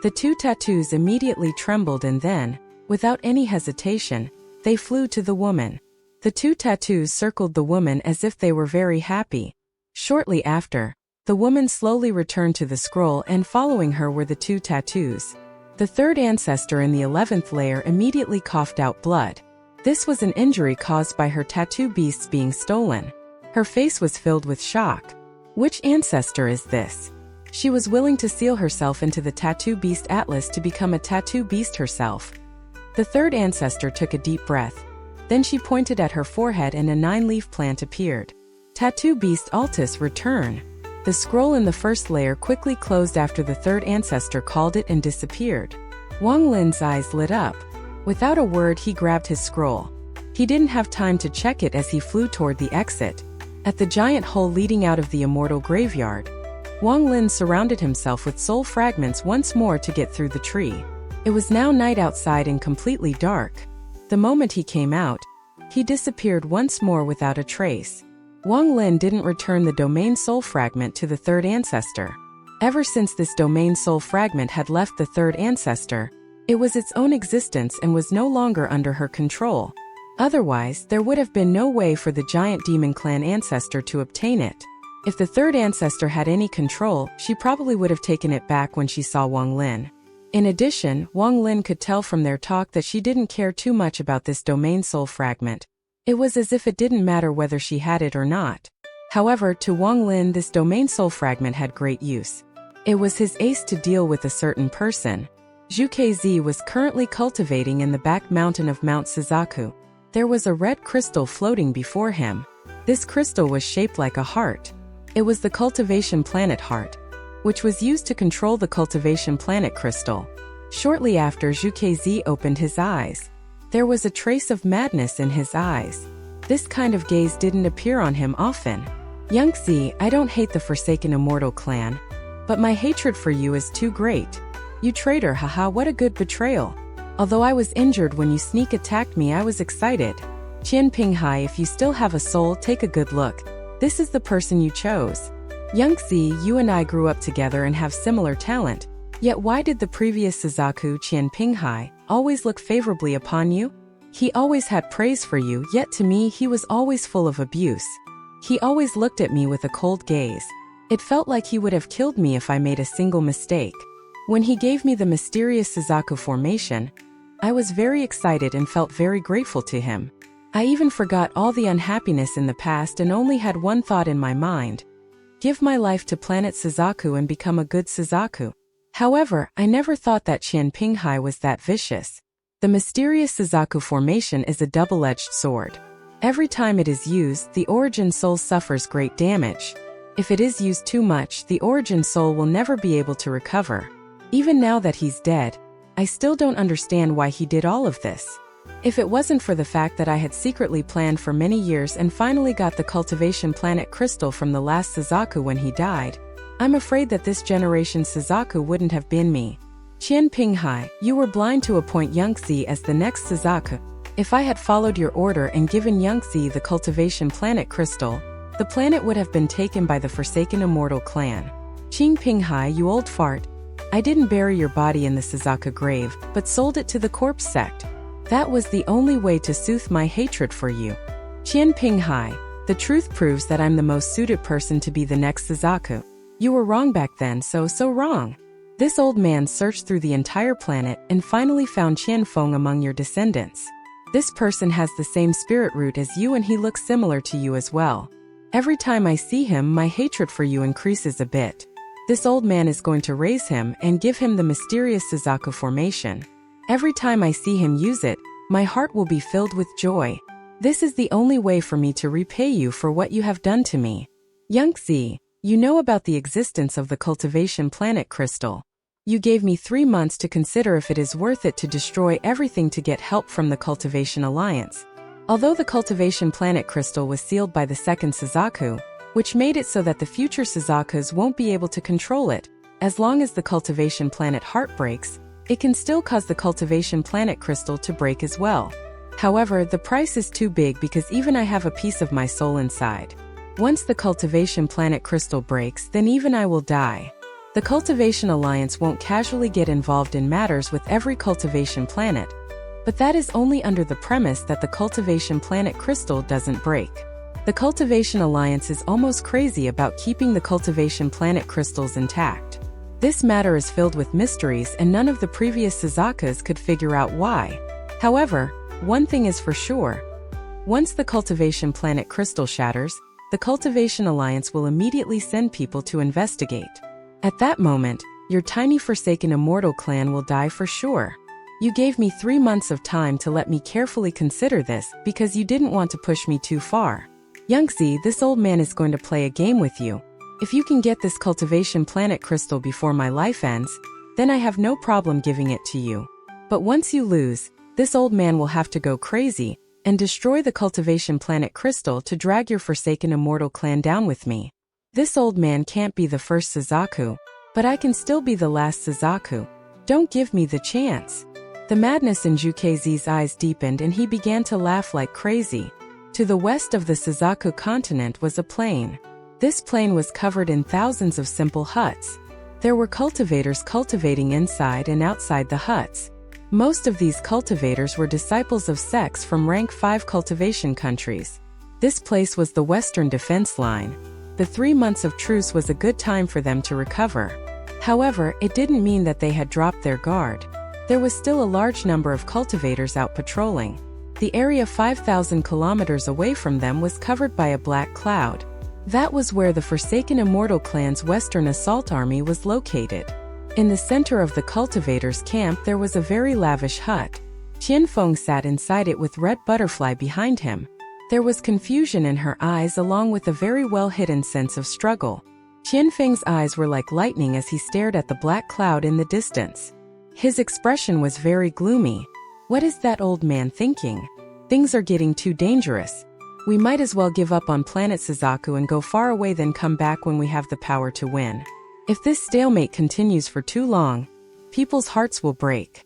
Speaker 1: The two tattoos immediately trembled and then, without any hesitation, they flew to the woman. The two tattoos circled the woman as if they were very happy. Shortly after, the woman slowly returned to the scroll and following her were the two tattoos. The third ancestor in the 11th layer immediately coughed out blood. This was an injury caused by her tattoo beasts being stolen. Her face was filled with shock. Which ancestor is this? She was willing to seal herself into the tattoo beast atlas to become a tattoo beast herself. The third ancestor took a deep breath. Then she pointed at her forehead and a 9-leaf plant appeared. Tattoo beast Altus return. The scroll in the first layer quickly closed after the third ancestor called it and disappeared. Wang Lin's eyes lit up. Without a word he grabbed his scroll. He didn't have time to check it as he flew toward the exit. At the giant hole leading out of the immortal graveyard, Wang Lin surrounded himself with soul fragments once more to get through the tree. It was now night outside and completely dark. The moment he came out, he disappeared once more without a trace. Wang Lin didn't return the domain soul fragment to the third ancestor. Ever since this domain soul fragment had left the third ancestor, it was its own existence and was no longer under her control. Otherwise, there would have been no way for the giant demon clan ancestor to obtain it. If the third ancestor had any control, she probably would have taken it back when she saw Wang Lin. In addition, Wang Lin could tell from their talk that she didn't care too much about this domain soul fragment. It was as if it didn't matter whether she had it or not. However, to Wang Lin this domain soul fragment had great use. It was his ace to deal with a certain person. Zhu Kz was currently cultivating in the back mountain of Mount Suzaku. There was a red crystal floating before him. This crystal was shaped like a heart. It was the cultivation planet heart, which was used to control the cultivation planet crystal. Shortly after, Zhu Kz opened his eyes. There was a trace of madness in his eyes. This kind of gaze didn't appear on him often. Yangzi, I don't hate the Forsaken Immortal clan, but my hatred for you is too great. You traitor, haha, what a good betrayal. Although I was injured when you sneak attacked me, I was excited. Qian Pinghai, if you still have a soul, take a good look. This is the person you chose. Yangzi, you and I grew up together and have similar talent. Yet why did the previous Suzaku, Qian Pinghai, always look favorably upon you? He always had praise for you, yet to me he was always full of abuse. He always looked at me with a cold gaze. It felt like he would have killed me if I made a single mistake. When he gave me the mysterious Suzaku formation, I was very excited and felt very grateful to him. I even forgot all the unhappiness in the past and only had one thought in my mind. Give my life to planet Suzaku and become a good Suzaku. However, I never thought that Qian Pinghai was that vicious. The mysterious Suzaku formation is a double-edged sword. Every time it is used, the origin soul suffers great damage. If it is used too much, the origin soul will never be able to recover. Even now that he's dead, I still don't understand why he did all of this. If it wasn't for the fact that I had secretly planned for many years and finally got the cultivation planet crystal from the last Suzaku when he died, I'm afraid that this generation's Suzaku wouldn't have been me. Qian Pinghai, you were blind to appoint Yangzi as the next Suzaku. If I had followed your order and given Yangzi the cultivation planet crystal, the planet would have been taken by the Forsaken Immortal clan. Qing Pinghai, you old fart. I didn't bury your body in the Suzaku grave, but sold it to the corpse sect. That was the only way to soothe my hatred for you. Qian Pinghai, the truth proves that I'm the most suited person to be the next Suzaku. You were wrong back then, so wrong. This old man searched through the entire planet and finally found Qianfeng among your descendants. This person has the same spirit root as you and he looks similar to you as well. Every time I see him, my hatred for you increases a bit. This old man is going to raise him and give him the mysterious Suzaku formation. Every time I see him use it, my heart will be filled with joy. This is the only way for me to repay you for what you have done to me. Yangzi, you know about the existence of the cultivation planet crystal. You gave me 3 months to consider if it is worth it to destroy everything to get help from the Cultivation Alliance. Although the cultivation planet crystal was sealed by the second Suzaku, which made it so that the future Suzakus won't be able to control it, as long as the cultivation planet heart breaks, it can still cause the cultivation planet crystal to break as well. However, the price is too big because even I have a piece of my soul inside. Once the cultivation planet crystal breaks, then even I will die. The Cultivation Alliance won't casually get involved in matters with every cultivation planet, but that is only under the premise that the cultivation planet crystal doesn't break. The Cultivation Alliance is almost crazy about keeping the cultivation planet crystals intact. This matter is filled with mysteries and none of the previous Suzakus could figure out why. However, one thing is for sure. Once the cultivation planet crystal shatters, the Cultivation Alliance will immediately send people to investigate. At that moment, your tiny Forsaken Immortal clan will die for sure. You gave me 3 months of time to let me carefully consider this because you didn't want to push me too far. Youngzi, this old man is going to play a game with you. If you can get this cultivation planet crystal before my life ends, then I have no problem giving it to you. But once you lose, this old man will have to go crazy and destroy the cultivation planet crystal to drag your Forsaken Immortal clan down with me. This old man can't be the first Suzaku, but I can still be the last Suzaku. Don't give me the chance. The madness in Jukez's eyes deepened and he began to laugh like crazy. To the west of the Suzaku continent was a plain. This plain was covered in thousands of simple huts. There were cultivators cultivating inside and outside the huts. Most of these cultivators were disciples of sects from rank 5 cultivation countries. This place was the Western Defense Line. The 3 months of truce was a good time for them to recover. However, it didn't mean that they had dropped their guard. There was still a large number of cultivators out patrolling. The area 5,000 kilometers away from them was covered by a black cloud. That was where the Forsaken Immortal clan's Western Assault Army was located. In the center of the cultivators' camp there was a very lavish hut. Tianfeng sat inside it with Red Butterfly behind him. There was confusion in her eyes along with a very well-hidden sense of struggle. Tianfeng's eyes were like lightning as he stared at the black cloud in the distance. His expression was very gloomy. What is that old man thinking? Things are getting too dangerous. We might as well give up on planet Suzaku and go far away than come back when we have the power to win. If this stalemate continues for too long, people's hearts will break.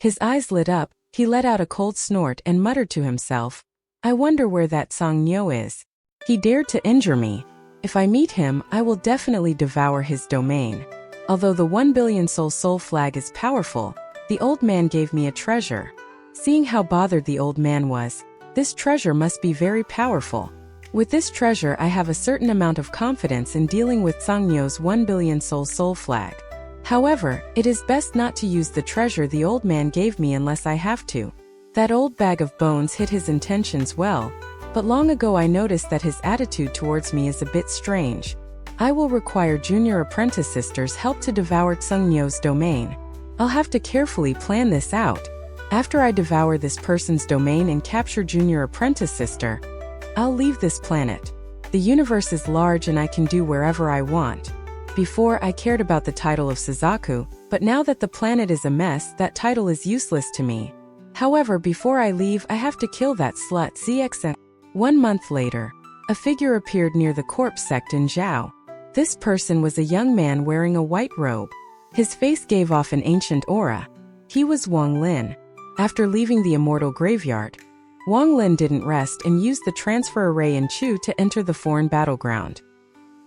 Speaker 1: His eyes lit up, he let out a cold snort and muttered to himself, I wonder where that Song Nyo is. He dared to injure me. If I meet him, I will definitely devour his domain. Although the 1 billion soul flag is powerful, the old man gave me a treasure. Seeing how bothered the old man was, this treasure must be very powerful. With this treasure I have a certain amount of confidence in dealing with Songnyo's 1 billion soul flag. However, it is best not to use the treasure the old man gave me unless I have to. That old bag of bones hid his intentions well, but long ago I noticed that his attitude towards me is a bit strange. I will require Junior Apprentice Sister's help to devour Songnyo's domain. I'll have to carefully plan this out. After I devour this person's domain and capture Junior Apprentice Sister, I'll leave this planet. The universe is large and I can do wherever I want. Before I cared about the title of Suzaku, but now that the planet is a mess, that title is useless to me. However, before I leave, I have to kill that slut XIAN. 1 month later, a figure appeared near the corpse sect in Zhao. This person was a young man wearing a white robe. His face gave off an ancient aura. He was Wang Lin. After leaving the immortal graveyard, Wang Lin didn't rest and used the transfer array in Chu to enter the foreign battleground.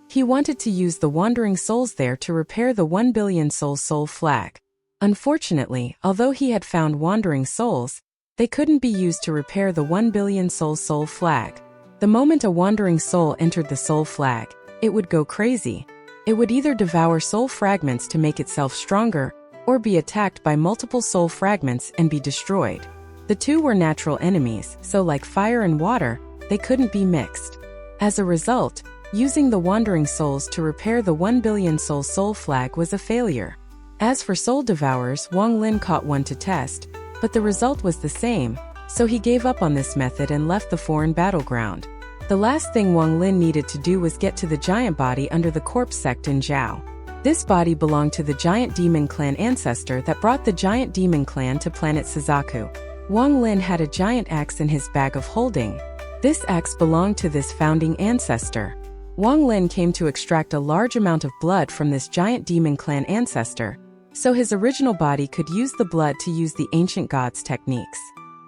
Speaker 1: He wanted to use the wandering souls there to repair the 1 billion soul flag. Unfortunately, although he had found wandering souls, they couldn't be used to repair the 1 billion soul flag. The moment a wandering soul entered the soul flag, it would go crazy. It would either devour soul fragments to make itself stronger, or be attacked by multiple soul fragments and be destroyed. The two were natural enemies, so like fire and water, they couldn't be mixed. As a result, using the wandering souls to repair the 1 billion soul flag was a failure. As for soul devourers, Wang Lin caught one to test, but the result was the same, so he gave up on this method and left the foreign battleground. The last thing Wang Lin needed to do was get to the giant body under the corpse sect in Zhao. This body belonged to the giant demon clan ancestor that brought the giant demon clan to planet Suzaku. Wang Lin had a giant axe in his bag of holding. This axe belonged to this founding ancestor. Wang Lin came to extract a large amount of blood from this giant demon clan ancestor, so his original body could use the blood to use the ancient gods' techniques.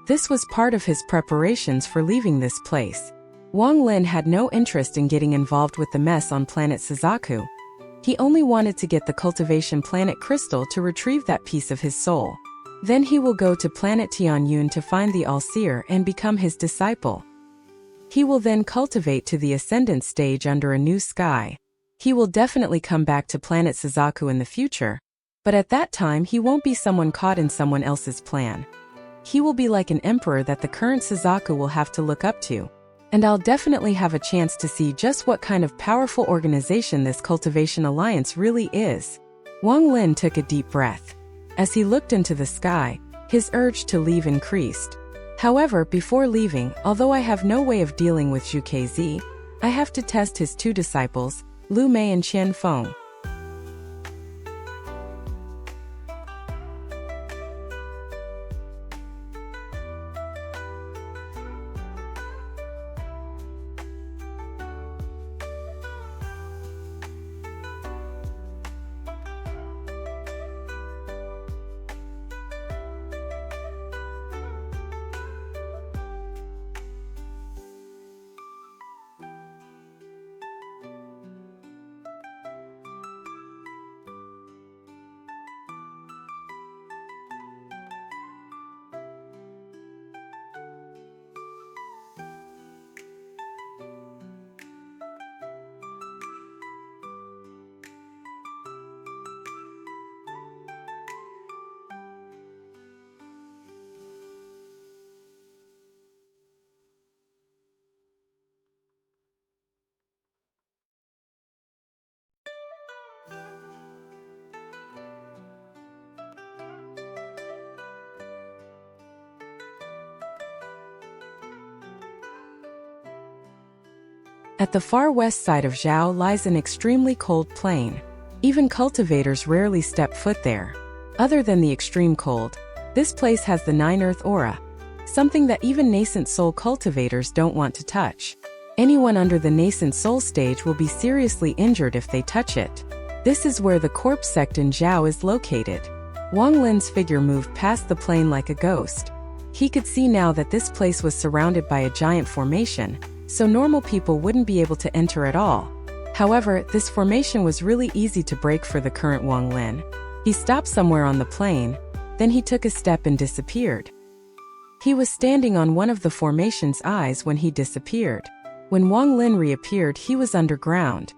Speaker 1: This was part of his preparations for leaving this place. Wang Lin had no interest in getting involved with the mess on planet Suzaku. He only wanted to get the cultivation planet crystal to retrieve that piece of his soul. Then he will go to planet Tianyun to find the All-Seer and become his disciple. He will then cultivate to the ascendant stage under a new sky. He will definitely come back to planet Suzaku in the future, but at that time he won't be someone caught in someone else's plan. He will be like an emperor that the current Suzaku will have to look up to. And I'll definitely have a chance to see just what kind of powerful organization this cultivation alliance really is. Wang Lin took a deep breath. As he looked into the sky, his urge to leave increased. However, before leaving, although I have no way of dealing with Zhu Kz, I have to test his two disciples, Lu Mei and Qian Feng. At the far west side of Zhao lies an extremely cold plain. Even cultivators rarely step foot there. Other than the extreme cold, this place has the 9 earth aura, something that even nascent soul cultivators don't want to touch. Anyone under the nascent soul stage will be seriously injured if they touch it. This is where the corpse sect in Zhao is located. Wang Lin's figure moved past the plain like a ghost. He could see now that this place was surrounded by a giant formation, so normal people wouldn't be able to enter at all. However, this formation was really easy to break for the current Wang Lin. He stopped somewhere on the plain, then he took a step and disappeared. He was standing on one of the formation's eyes when he disappeared. When Wang Lin reappeared, he was underground.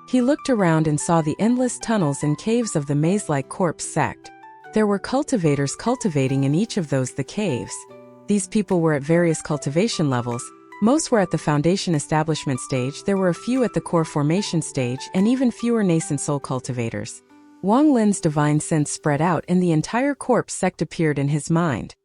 Speaker 1: He looked around and saw the endless tunnels and caves of the maze-like corpse sect. There were cultivators cultivating in each of the caves. These people were at various cultivation levels. Most were at the foundation establishment stage, there were a few at the core formation stage, and even fewer nascent soul cultivators. Wang Lin's divine sense spread out and the entire corpse sect appeared in his mind.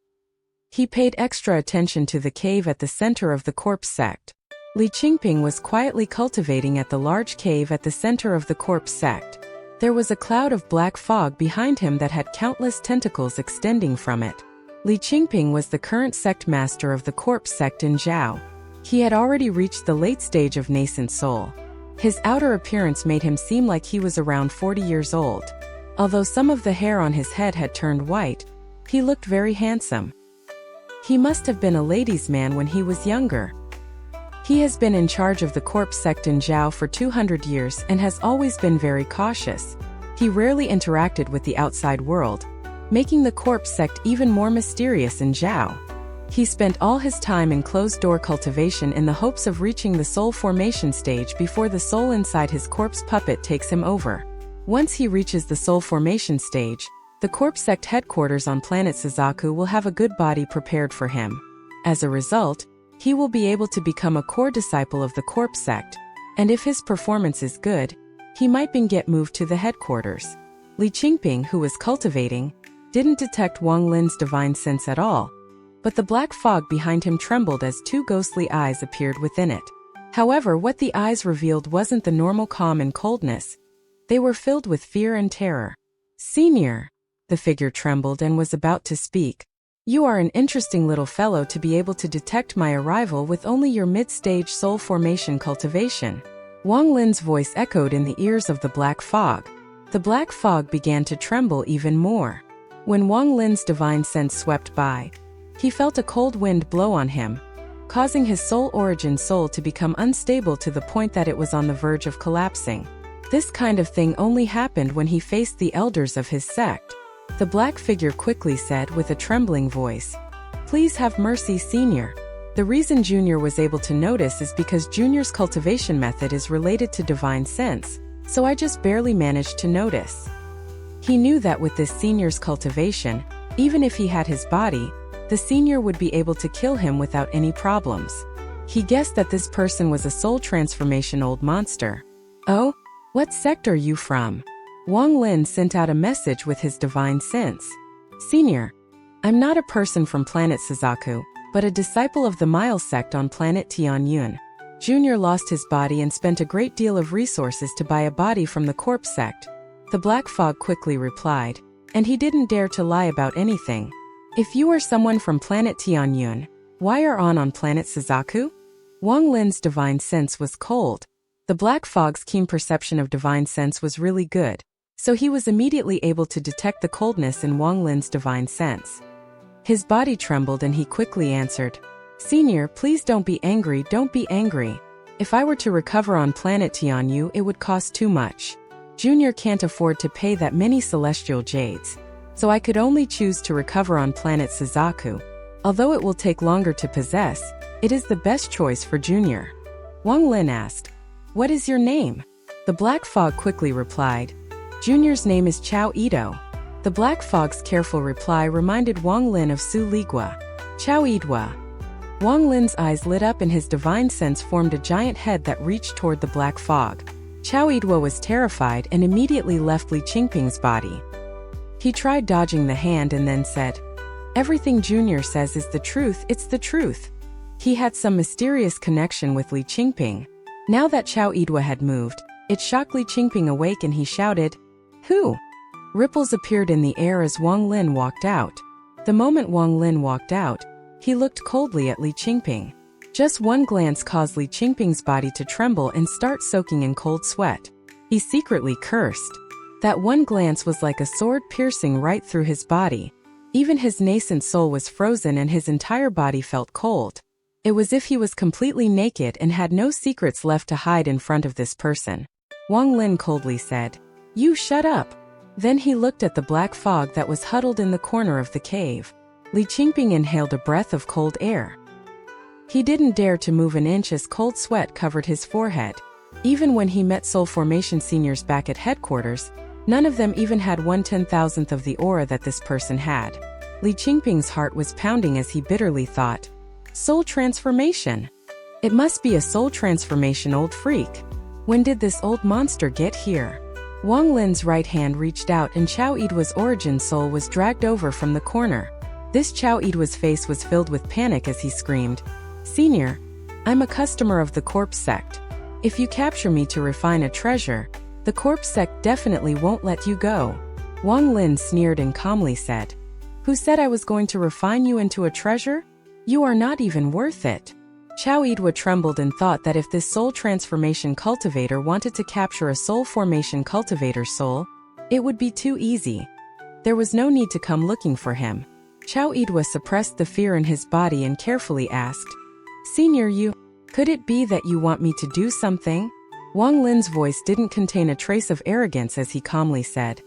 Speaker 1: He paid extra attention to the cave at the center of the corpse sect. Li Qingping was quietly cultivating at the large cave at the center of the corpse sect. There was a cloud of black fog behind him that had countless tentacles extending from it. Li Qingping was the current sect master of the corpse sect in Zhao. He had already reached the late stage of nascent soul. His outer appearance made him seem like he was around 40 years old. Although some of the hair on his head had turned white, he looked very handsome. He must have been a ladies' man when he was younger. He has been in charge of the corpse sect in Zhao for 200 years and has always been very cautious. He rarely interacted with the outside world, making the corpse sect even more mysterious in Zhao. He spent all his time in closed-door cultivation in the hopes of reaching the soul formation stage before the soul inside his corpse puppet takes him over. Once he reaches the soul formation stage, the corpse sect headquarters on planet Suzaku will have a good body prepared for him. As a result, he will be able to become a core disciple of the corpse sect, and if his performance is good, he might get moved to the headquarters. Li Qingping, who was cultivating, didn't detect Wang Lin's divine sense at all, but the black fog behind him trembled as two ghostly eyes appeared within it. However, what the eyes revealed wasn't the normal calm and coldness. They were filled with fear and terror. "Senior," the figure trembled and was about to speak. "You are an interesting little fellow to be able to detect my arrival with only your mid-stage soul formation cultivation." Wang Lin's voice echoed in the ears of the black fog. The black fog began to tremble even more. When Wang Lin's divine sense swept by, he felt a cold wind blow on him. causing his soul origin soul to become unstable to the point that it was on the verge of collapsing. This kind of thing only happened when he faced the elders of his sect. The black figure quickly said with a trembling voice, "Please have mercy, Senior." The reason Junior was able to notice is because Junior's cultivation method is related to divine sense, so I just barely managed to notice. He knew that with this Senior's cultivation, even if he had his body, the Senior would be able to kill him without any problems. He guessed that this person was a soul transformation old monster. "Oh? What sect are you from?" Wang Lin sent out a message with his divine sense. "Senior, I'm not a person from planet Suzaku, but a disciple of the Mile sect on planet Tianyun. Junior lost his body and spent a great deal of resources to buy a body from the corpse sect." The Black Fog quickly replied, and he didn't dare to lie about anything. "If you are someone from planet Tianyun, why are on planet Suzaku?" Wang Lin's divine sense was cold. The Black Fog's keen perception of divine sense was really good, so he was immediately able to detect the coldness in Wang Lin's divine sense. His body trembled and he quickly answered, "Senior, please don't be angry, don't be angry. If I were to recover on planet Tianyu, it would cost too much. Junior can't afford to pay that many celestial jades, so I could only choose to recover on planet Suzaku. Although it will take longer to possess, it is the best choice for Junior." Wang Lin asked, "What is your name?" The Black Fog quickly replied, "Junior's name is Chao Ito." The Black Fog's careful reply reminded Wang Lin of Su Ligua. "Chao Idwa." Wang Lin's eyes lit up and his divine sense formed a giant head that reached toward the Black Fog. Chao Idwa was terrified and immediately left Li Qingping's body. He tried dodging the hand and then said, "Everything Junior says is the truth, it's the truth." He had some mysterious connection with Li Qingping. Now that Chao Idwa had moved, it shocked Li Qingping awake and he shouted, "Who?" Ripples appeared in the air as Wang Lin walked out. The moment Wang Lin walked out, he looked coldly at Li Qingping. Just one glance caused Li Qingping's body to tremble and start soaking in cold sweat. He secretly cursed. That one glance was like a sword piercing right through his body. Even his nascent soul was frozen and his entire body felt cold. It was as if he was completely naked and had no secrets left to hide in front of this person. Wang Lin coldly said, "You shut up." Then he looked at the Black Fog that was huddled in the corner of the cave. Li Qingping inhaled a breath of cold air. He didn't dare to move an inch as cold sweat covered his forehead. Even when he met Soul Formation seniors back at headquarters, none of them even had 1/10,000th of the aura that this person had. Li Qingping's heart was pounding as he bitterly thought, "Soul transformation? It must be a soul transformation old freak. When did this old monster get here?" Wang Lin's right hand reached out and Chao Idwa's origin soul was dragged over from the corner. This Chao Idwa's face was filled with panic as he screamed, "Senior, I'm a customer of the corpse sect. If you capture me to refine a treasure, the corpse sect definitely won't let you go." Wang Lin sneered and calmly said, "Who said I was going to refine you into a treasure? You are not even worth it." Chao Idwa trembled and thought that if this soul transformation cultivator wanted to capture a soul formation cultivator's soul, it would be too easy. There was no need to come looking for him. Chao Idwa suppressed the fear in his body and carefully asked, "Senior, could it be that you want me to do something?" Wang Lin's voice didn't contain a trace of arrogance as he calmly said,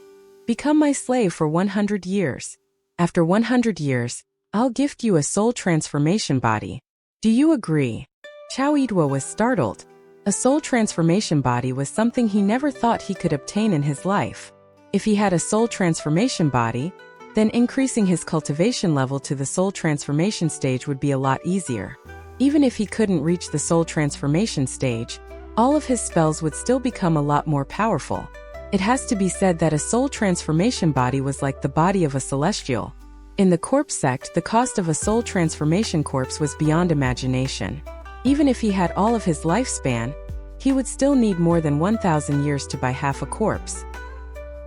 Speaker 1: "Become my slave for 100 years. After 100 years, I'll gift you a soul transformation body. Do you agree?" Chao Idwa was startled. A soul transformation body was something he never thought he could obtain in his life. If he had a soul transformation body, then increasing his cultivation level to the soul transformation stage would be a lot easier. Even if he couldn't reach the soul transformation stage, all of his spells would still become a lot more powerful. It has to be said that a soul transformation body was like the body of a celestial. In the corpse sect, the cost of a soul transformation corpse was beyond imagination. Even if he had all of his lifespan, he would still need more than 1,000 years to buy half a corpse.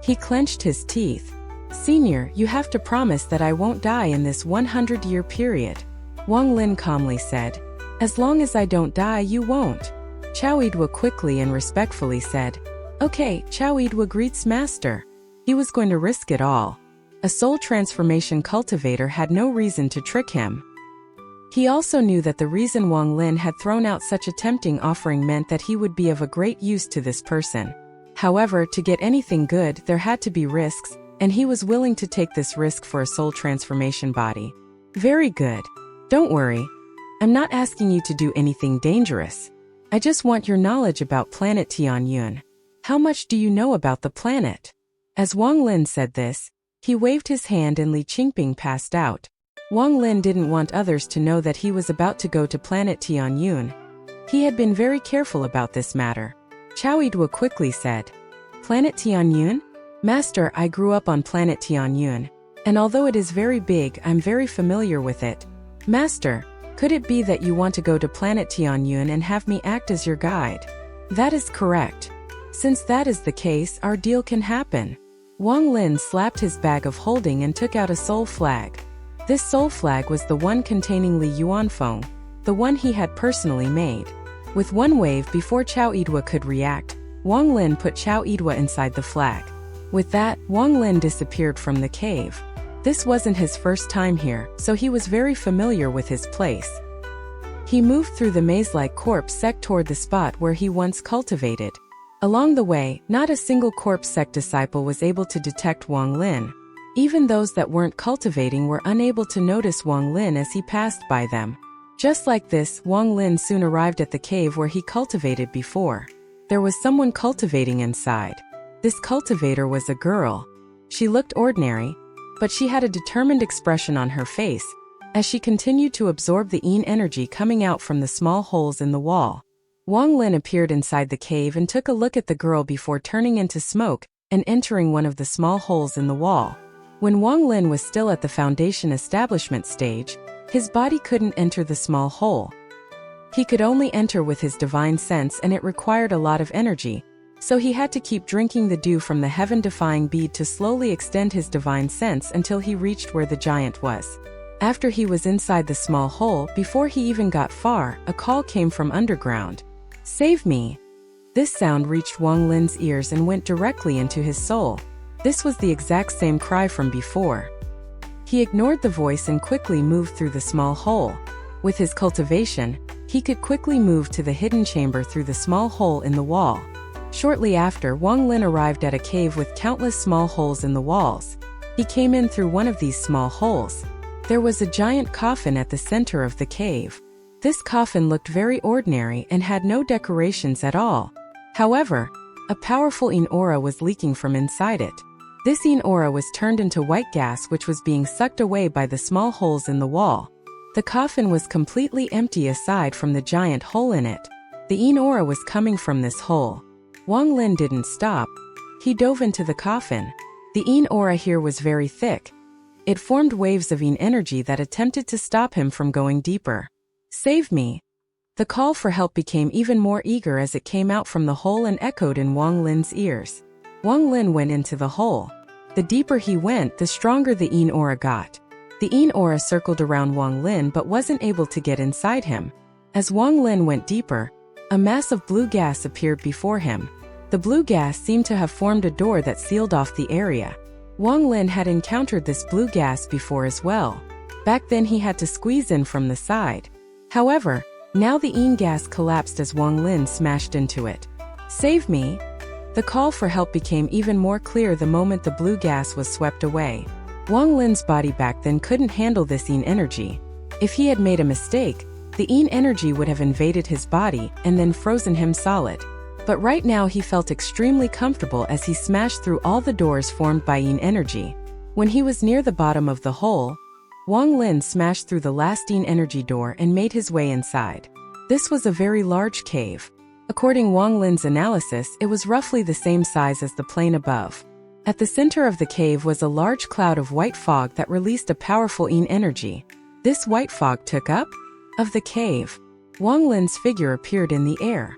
Speaker 1: He clenched his teeth. "Senior, you have to promise that I won't die in this 100-year period." Wang Lin calmly said, "As long as I don't die, you won't." Chao Idwa quickly and respectfully said, "Okay." Chao Idwa greets Master. He was going to risk it all. A soul transformation cultivator had no reason to trick him. He also knew that the reason Wang Lin had thrown out such a tempting offering meant that he would be of a great use to this person. However, to get anything good, there had to be risks, and he was willing to take this risk for a soul transformation body. Very good. Don't worry. I'm not asking you to do anything dangerous. I just want your knowledge about planet Tianyun. How much do you know about the planet? As Wang Lin said this, he waved his hand and Li Qingping passed out. Wang Lin didn't want others to know that he was about to go to planet Tianyun. He had been very careful about this matter. Chao Yidua quickly said, Planet Tianyun? Master, I grew up on planet Tianyun, and although it is very big, I'm very familiar with it. Master, could it be that you want to go to planet Tianyun and have me act as your guide? That is correct. Since that is the case, our deal can happen. Wang Lin slapped his bag of holding and took out a soul flag. This soul flag was the one containing Li Yuanfeng, the one he had personally made. With one wave before Chao Yidua could react, Wang Lin put Chao Yidua inside the flag. With that, Wang Lin disappeared from the cave. This wasn't his first time here, so he was very familiar with his place. He moved through the maze-like corpse sect toward the spot where he once cultivated. Along the way, not a single corpse sect disciple was able to detect Wang Lin. Even those that weren't cultivating were unable to notice Wang Lin as he passed by them. Just like this, Wang Lin soon arrived at the cave where he cultivated before. There was someone cultivating inside. This cultivator was a girl. She looked ordinary, but she had a determined expression on her face, as she continued to absorb the yin energy coming out from the small holes in the wall. Wang Lin appeared inside the cave and took a look at the girl before turning into smoke and entering one of the small holes in the wall. When Wang Lin was still at the foundation establishment stage, his body couldn't enter the small hole. He could only enter with his divine sense, and it required a lot of energy, so he had to keep drinking the dew from the heaven-defying bead to slowly extend his divine sense until he reached where the giant was. After he was inside the small hole, before he even got far, a call came from underground. Save me! This sound reached Wang Lin's ears and went directly into his soul. This was the exact same cry from before. He ignored the voice and quickly moved through the small hole. With his cultivation, he could quickly move to the hidden chamber through the small hole in the wall. Shortly after, Wang Lin arrived at a cave with countless small holes in the walls. He came in through one of these small holes. There was a giant coffin at the center of the cave. This coffin looked very ordinary and had no decorations at all. However, a powerful yin aura was leaking from inside it. This yin aura was turned into white gas which was being sucked away by the small holes in the wall. The coffin was completely empty aside from the giant hole in it. The yin aura was coming from this hole. Wang Lin didn't stop. He dove into the coffin. The yin aura here was very thick. It formed waves of yin energy that attempted to stop him from going deeper. Save me! The call for help became even more eager as it came out from the hole and echoed in Wang Lin's ears. Wang Lin went into the hole. The deeper he went, the stronger the yin aura got. The yin aura circled around Wang Lin but wasn't able to get inside him. As Wang Lin went deeper, a mass of blue gas appeared before him. The blue gas seemed to have formed a door that sealed off the area. Wang Lin had encountered this blue gas before as well. Back then he had to squeeze in from the side. However, now the yin gas collapsed as Wang Lin smashed into it. Save me! The call for help became even more clear the moment the blue gas was swept away. Wang Lin's body back then couldn't handle this yin energy. If he had made a mistake, the yin energy would have invaded his body and then frozen him solid. But right now he felt extremely comfortable as he smashed through all the doors formed by yin energy. When he was near the bottom of the hole, Wang Lin smashed through the last yin energy door and made his way inside. This was a very large cave. According Wang Lin's analysis, it was roughly the same size as the plane above. At the center of the cave was a large cloud of white fog that released a powerful yin energy. This white fog took up of the cave. Wang Lin's figure appeared in the air.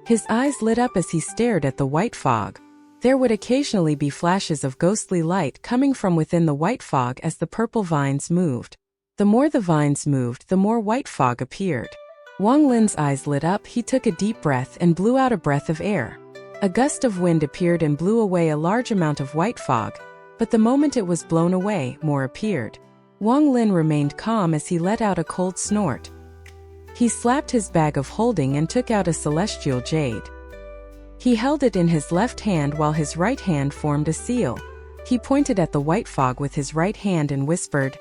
Speaker 1: His eyes lit up as he stared at the white fog. There would occasionally be flashes of ghostly light coming from within the white fog as the purple vines moved. The more the vines moved, the more white fog appeared. Wang Lin's eyes lit up. He took a deep breath and blew out a breath of air. A gust of wind appeared and blew away a large amount of white fog, but the moment it was blown away, more appeared. Wang Lin remained calm as he let out a cold snort. He slapped his bag of holding and took out a celestial jade. He held it in his left hand while his right hand formed a seal. He pointed at the white fog with his right hand and whispered,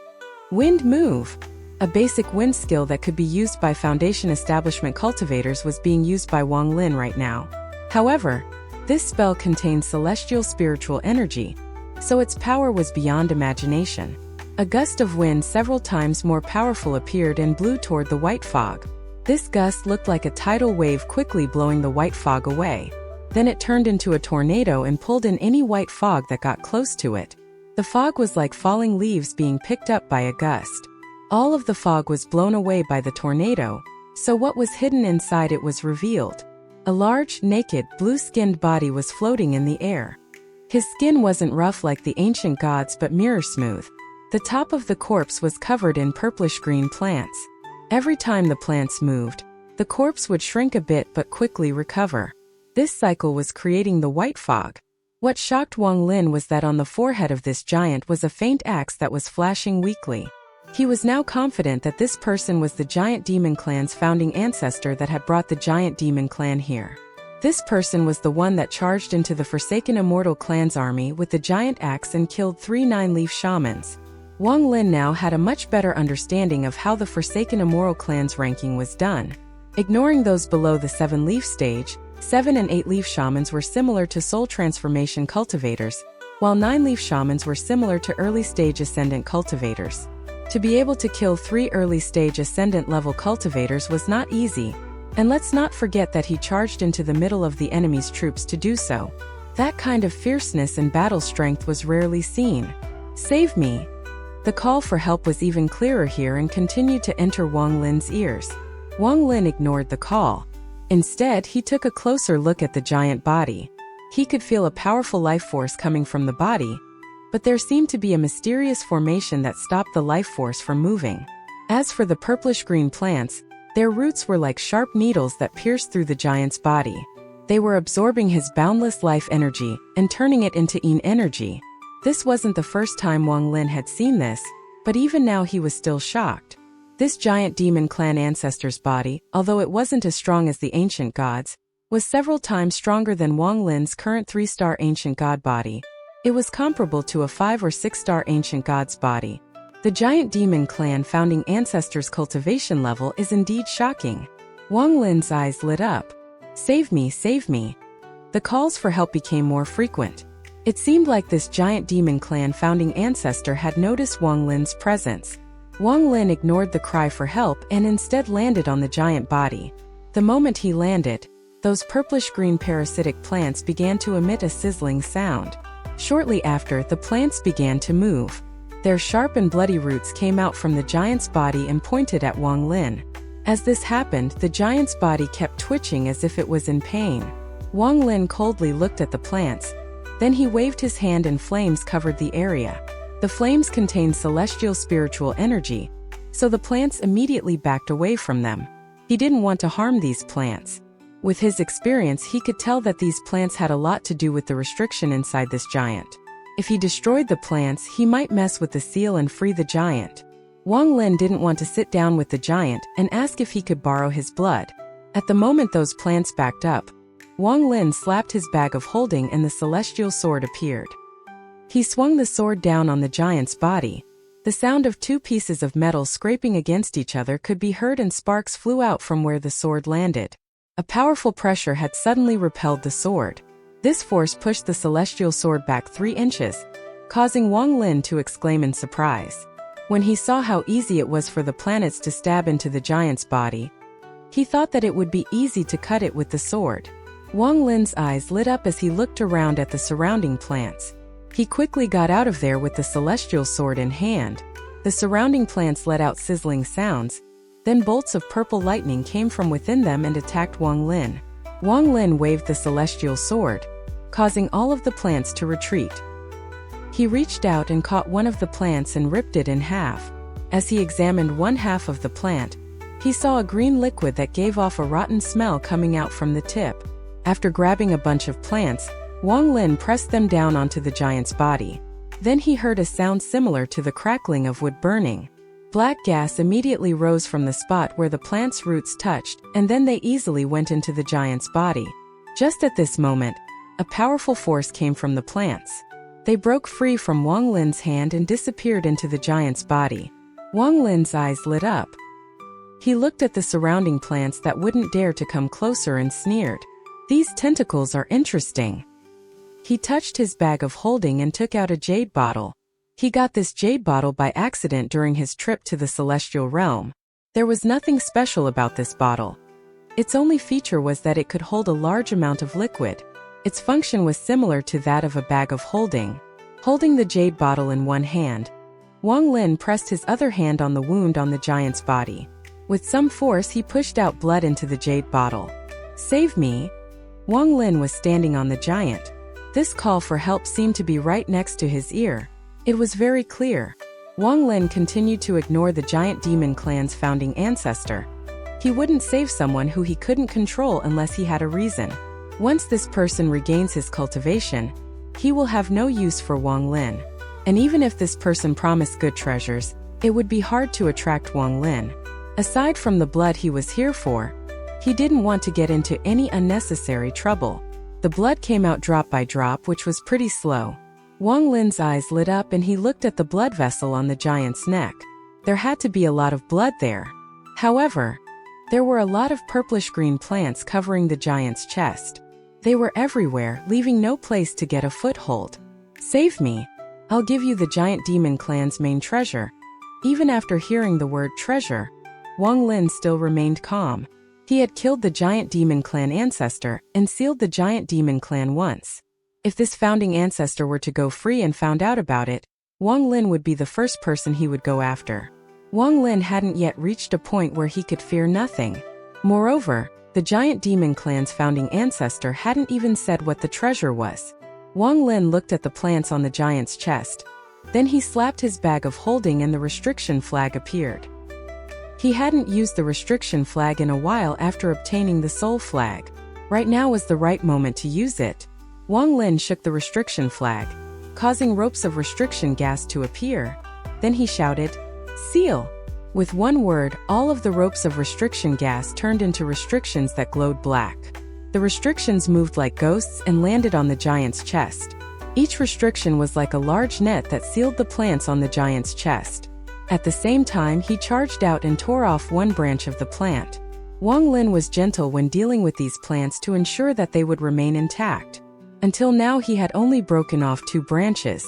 Speaker 1: "Wind move!" A basic wind skill that could be used by Foundation Establishment cultivators was being used by Wang Lin right now. However, this spell contained celestial spiritual energy, so its power was beyond imagination. A gust of wind several times more powerful appeared and blew toward the white fog. This gust looked like a tidal wave quickly blowing the white fog away. Then it turned into a tornado and pulled in any white fog that got close to it. The fog was like falling leaves being picked up by a gust. All of the fog was blown away by the tornado, so what was hidden inside it was revealed. A large, naked, blue-skinned body was floating in the air. His skin wasn't rough like the ancient gods but mirror-smooth. The top of the corpse was covered in purplish-green plants. Every time the plants moved, the corpse would shrink a bit but quickly recover. This cycle was creating the white fog. What shocked Wang Lin was that on the forehead of this giant was a faint axe that was flashing weakly. He was now confident that this person was the Giant Demon Clan's founding ancestor that had brought the Giant Demon Clan here. This person was the one that charged into the Forsaken Immortal Clan's army with the giant axe and killed 3 9-leaf shamans. Wang Lin now had a much better understanding of how the Forsaken Immortal Clan's ranking was done. Ignoring those below the 7-leaf stage, 7 and 8-leaf shamans were similar to soul transformation cultivators, while 9-leaf shamans were similar to early-stage ascendant cultivators. To be able to kill 3 early-stage ascendant-level cultivators was not easy, and let's not forget that he charged into the middle of the enemy's troops to do so. That kind of fierceness and battle strength was rarely seen. "Save me!" The call for help was even clearer here and continued to enter Wang Lin's ears. Wang Lin ignored the call. Instead, he took a closer look at the giant body. He could feel a powerful life force coming from the body, but there seemed to be a mysterious formation that stopped the life force from moving. As for the purplish-green plants, their roots were like sharp needles that pierced through the giant's body. They were absorbing his boundless life energy and turning it into EN energy. This wasn't the first time Wang Lin had seen this, but even now he was still shocked. This giant demon clan ancestor's body, although it wasn't as strong as the ancient gods, was several times stronger than Wang Lin's current 3-star ancient god body. It was comparable to a 5 or 6-star ancient god's body. The giant demon clan founding ancestor's cultivation level is indeed shocking. Wang Lin's eyes lit up. "Save me, save me." The calls for help became more frequent. It seemed like this giant demon clan founding ancestor had noticed Wang Lin's presence. Wang Lin ignored the cry for help and instead landed on the giant body. The moment he landed, those purplish-green parasitic plants began to emit a sizzling sound. Shortly after, the plants began to move. Their sharp and bloody roots came out from the giant's body and pointed at Wang Lin. As this happened, the giant's body kept twitching as if it was in pain. Wang Lin coldly looked at the plants. Then he waved his hand and flames covered the area. The flames contained celestial spiritual energy, so the plants immediately backed away from them. He didn't want to harm these plants. With his experience, he could tell that these plants had a lot to do with the restriction inside this giant. If he destroyed the plants, he might mess with the seal and free the giant. Wang Lin didn't want to sit down with the giant and ask if he could borrow his blood. At the moment those plants backed up, Wang Lin slapped his bag of holding and the celestial sword appeared. He swung the sword down on the giant's body. The sound of 2 pieces of metal scraping against each other could be heard and sparks flew out from where the sword landed. A powerful pressure had suddenly repelled the sword. This force pushed the celestial sword back 3 inches, causing Wang Lin to exclaim in surprise. When he saw how easy it was for the planets to stab into the giant's body, he thought that it would be easy to cut it with the sword. Wang Lin's eyes lit up as he looked around at the surrounding plants. He quickly got out of there with the celestial sword in hand. The surrounding plants let out sizzling sounds. Then bolts of purple lightning came from within them and attacked Wang Lin. Wang Lin waved the celestial sword, causing all of the plants to retreat. He reached out and caught one of the plants and ripped it in half. As he examined one half of the plant, he saw a green liquid that gave off a rotten smell coming out from the tip. After grabbing a bunch of plants, Wang Lin pressed them down onto the giant's body. Then he heard a sound similar to the crackling of wood burning. Black gas immediately rose from the spot where the plant's roots touched, and then they easily went into the giant's body. Just at this moment, a powerful force came from the plants. They broke free from Wang Lin's hand and disappeared into the giant's body. Wang Lin's eyes lit up. He looked at the surrounding plants that wouldn't dare to come closer and sneered. These tentacles are interesting. He touched his bag of holding and took out a jade bottle. He got this jade bottle by accident during his trip to the celestial realm. There was nothing special about this bottle. Its only feature was that it could hold a large amount of liquid. Its function was similar to that of a bag of holding. Holding the jade bottle in one hand, Wang Lin pressed his other hand on the wound on the giant's body. With some force, he pushed out blood into the jade bottle. "Save me!" Wang Lin was standing on the giant. This call for help seemed to be right next to his ear. It was very clear. Wang Lin continued to ignore the giant demon clan's founding ancestor. He wouldn't save someone who he couldn't control unless he had a reason. Once this person regains his cultivation, he will have no use for Wang Lin. And even if this person promised good treasures, it would be hard to attract Wang Lin. Aside from the blood he was here for, he didn't want to get into any unnecessary trouble. The blood came out drop by drop, which was pretty slow. Wang Lin's eyes lit up and he looked at the blood vessel on the giant's neck. There had to be a lot of blood there. However, there were a lot of purplish-green plants covering the giant's chest. They were everywhere, leaving no place to get a foothold. "Save me. I'll give you the giant demon clan's main treasure." Even after hearing the word treasure, Wang Lin still remained calm. He had killed the giant demon clan ancestor and sealed the giant demon clan once. If this founding ancestor were to go free and found out about it, Wang Lin would be the first person he would go after. Wang Lin hadn't yet reached a point where he could fear nothing. Moreover, the giant demon clan's founding ancestor hadn't even said what the treasure was. Wang Lin looked at the plants on the giant's chest. Then he slapped his bag of holding and the restriction flag appeared. He hadn't used the restriction flag in a while after obtaining the soul flag. Right now was the right moment to use it. Wang Lin shook the restriction flag, causing ropes of restriction gas to appear. Then he shouted, "Seal!" With one word, all of the ropes of restriction gas turned into restrictions that glowed black. The restrictions moved like ghosts and landed on the giant's chest. Each restriction was like a large net that sealed the plants on the giant's chest. At the same time, he charged out and tore off one branch of the plant. Wang Lin was gentle when dealing with these plants to ensure that they would remain intact. Until now, he had only broken off 2 branches.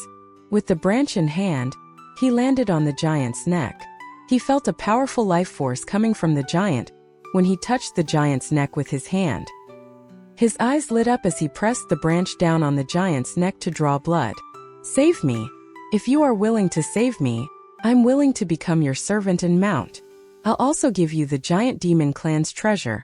Speaker 1: With the branch in hand, he landed on the giant's neck. He felt a powerful life force coming from the giant when he touched the giant's neck with his hand. His eyes lit up as he pressed the branch down on the giant's neck to draw blood. "Save me. If you are willing to save me, I'm willing to become your servant and mount. I'll also give you the giant demon clan's treasure,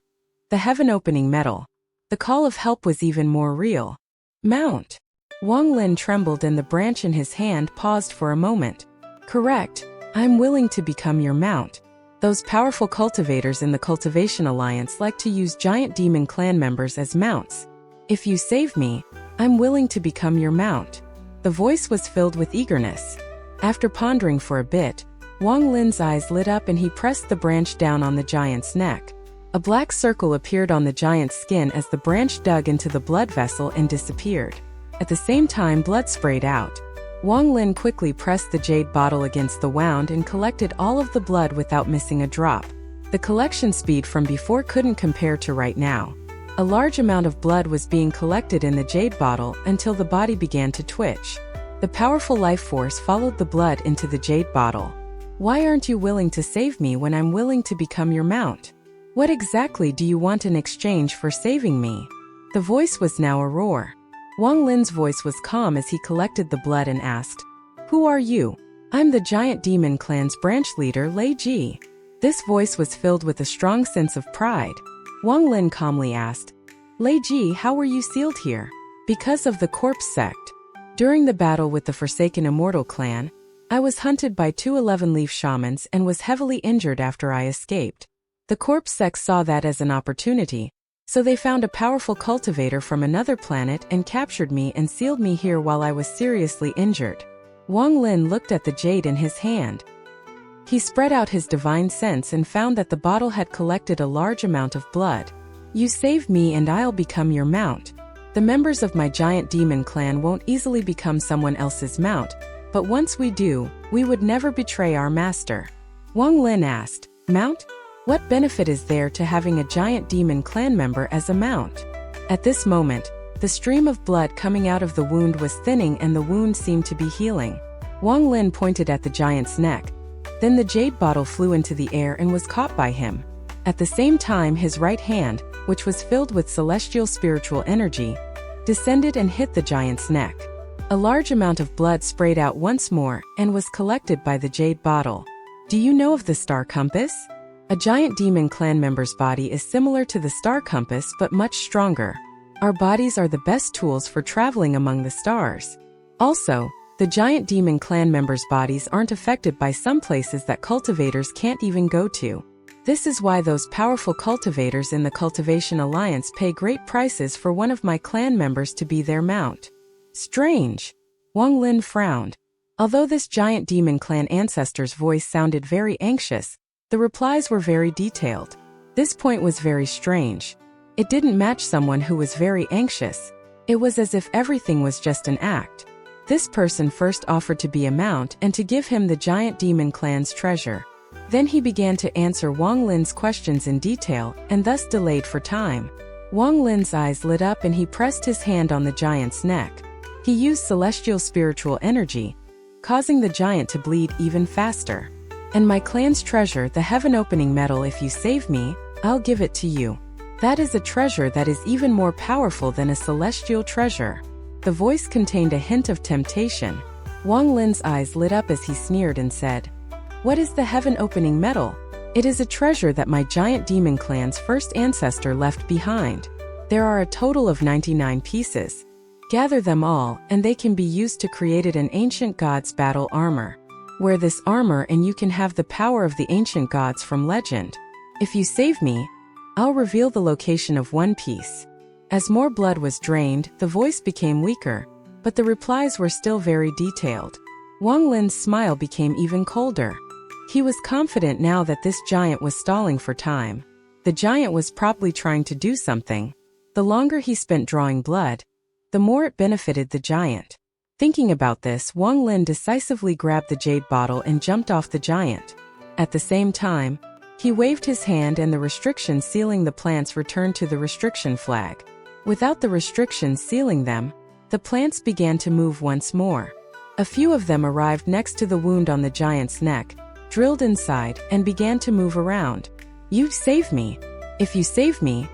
Speaker 1: the heaven-opening medal." The call of help was even more real. "Mount." Wang Lin trembled and the branch in his hand paused for a moment. "Correct. I'm willing to become your mount." Those powerful cultivators in the Cultivation Alliance like to use giant demon clan members as mounts. "If you save me, I'm willing to become your mount." The voice was filled with eagerness. After pondering for a bit, Wang Lin's eyes lit up and he pressed the branch down on the giant's neck. A black circle appeared on the giant's skin as the branch dug into the blood vessel and disappeared. At the same time, blood sprayed out. Wang Lin quickly pressed the jade bottle against the wound and collected all of the blood without missing a drop. The collection speed from before couldn't compare to right now. A large amount of blood was being collected in the jade bottle until the body began to twitch. The powerful life force followed the blood into the jade bottle. "Why aren't you willing to save me when I'm willing to become your mount? What exactly do you want in exchange for saving me?" The voice was now a roar. Wang Lin's voice was calm as he collected the blood and asked, "Who are you?" "I'm the giant demon clan's branch leader, Lei Ji." This voice was filled with a strong sense of pride. Wang Lin calmly asked, "Lei Ji, how were you sealed here?" "Because of the corpse sect. During the battle with the Forsaken Immortal clan, I was hunted by 2 11-leaf shamans and was heavily injured after I escaped. The corpse sect saw that as an opportunity, so they found a powerful cultivator from another planet and captured me and sealed me here while I was seriously injured. Wang Lin looked at the jade in his hand. He spread out his divine sense and found that the bottle had collected a large amount of blood. You save me and I'll become your mount. The members of my giant demon clan won't easily become someone else's mount, but once we do, we would never betray our master. Wang Lin asked, Mount? What benefit is there to having a giant demon clan member as a mount? At this moment, the stream of blood coming out of the wound was thinning and the wound seemed to be healing. Wang Lin pointed at the giant's neck. Then the jade bottle flew into the air and was caught by him. At the same time, his right hand, which was filled with celestial spiritual energy, descended and hit the giant's neck. A large amount of blood sprayed out once more and was collected by the jade bottle. Do you know of the star compass? A giant demon clan member's body is similar to the star compass but much stronger. Our bodies are the best tools for traveling among the stars. Also, the giant demon clan members' bodies aren't affected by some places that cultivators can't even go to. This is why those powerful cultivators in the Cultivation Alliance pay great prices for one of my clan members to be their mount. Strange. Wang Lin frowned. Although this giant demon clan ancestor's voice sounded very anxious, the replies were very detailed. This point was very strange. It didn't match someone who was very anxious. It was as if everything was just an act. This person first offered to be a mount and to give him the giant demon clan's treasure. Then he began to answer Wang Lin's questions in detail and thus delayed for time. Wang Lin's eyes lit up and he pressed his hand on the giant's neck. He used celestial spiritual energy, causing the giant to bleed even faster. And my clan's treasure, the heaven-opening metal, if you save me, I'll give it to you. That is a treasure that is even more powerful than a celestial treasure. The voice contained a hint of temptation. Wang Lin's eyes lit up as he sneered and said, What is the heaven-opening metal? It is a treasure that my giant demon clan's first ancestor left behind. There are a total of 99 pieces. Gather them all, and they can be used to create an ancient god's battle armor. Wear this armor and you can have the power of the ancient gods from legend. If you save me, I'll reveal the location of one piece. As more blood was drained, the voice became weaker, but the replies were still very detailed. Wang Lin's smile became even colder. He was confident now that this giant was stalling for time. The giant was probably trying to do something. The longer he spent drawing blood, the more it benefited the giant. Thinking about this, Wang Lin decisively grabbed the jade bottle and jumped off the giant. At the same time, he waved his hand and the restrictions sealing the plants returned to the restriction flag. Without the restrictions sealing them, the plants began to move once more. A few of them arrived next to the wound on the giant's neck, drilled inside, and began to move around. You save me. If you save me,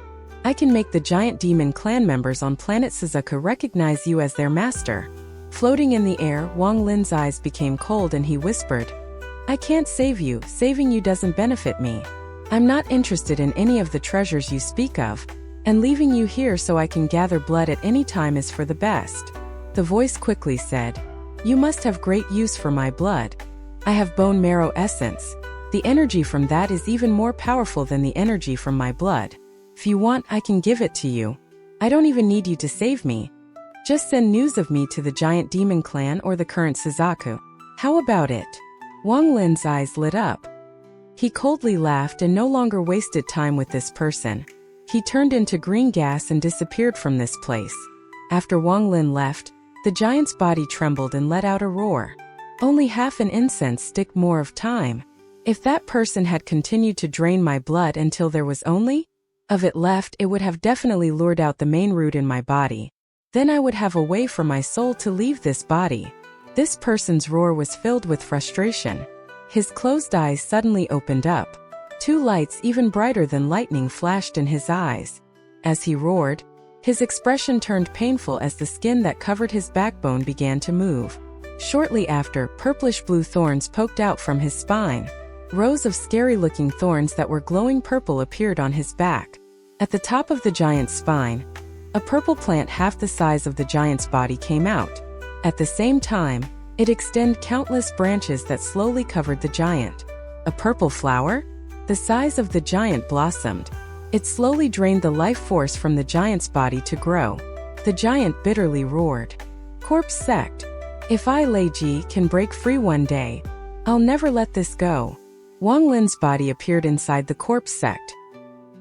Speaker 1: I can make the giant demon clan members on planet Suzuka recognize you as their master. Floating in the air, Wang Lin's eyes became cold and he whispered, I can't save you. Saving you doesn't benefit me. I'm not interested in any of the treasures you speak of, and leaving you here so I can gather blood at any time is for the best. The voice quickly said, You must have great use for my blood. I have bone marrow essence. The energy from that is even more powerful than the energy from my blood. If you want, I can give it to you. I don't even need you to save me. Just send news of me to the giant demon clan or the current Suzaku. How about it? Wang Lin's eyes lit up. He coldly laughed and no longer wasted time with this person. He turned into green gas and disappeared from this place. After Wang Lin left, the giant's body trembled and let out a roar. Only half an incense stick more of time. If that person had continued to drain my blood until there was only of it left, it would have definitely lured out the main root in my body. Then I would have a way for my soul to leave this body. This person's roar was filled with frustration. His closed eyes suddenly opened up. Two lights even brighter than lightning flashed in his eyes. As he roared, his expression turned painful as the skin that covered his backbone began to move. Shortly after, purplish-blue thorns poked out from his spine. Rows of scary-looking thorns that were glowing purple appeared on his back. At the top of the giant's spine, a purple plant half the size of the giant's body came out. At the same time, it extended countless branches that slowly covered the giant. A purple flower? The size of the giant blossomed. It slowly drained the life force from the giant's body to grow. The giant bitterly roared. Corpse sect. If I, Lei Ji, can break free one day, I'll never let this go. Wang Lin's body appeared inside the corpse sect.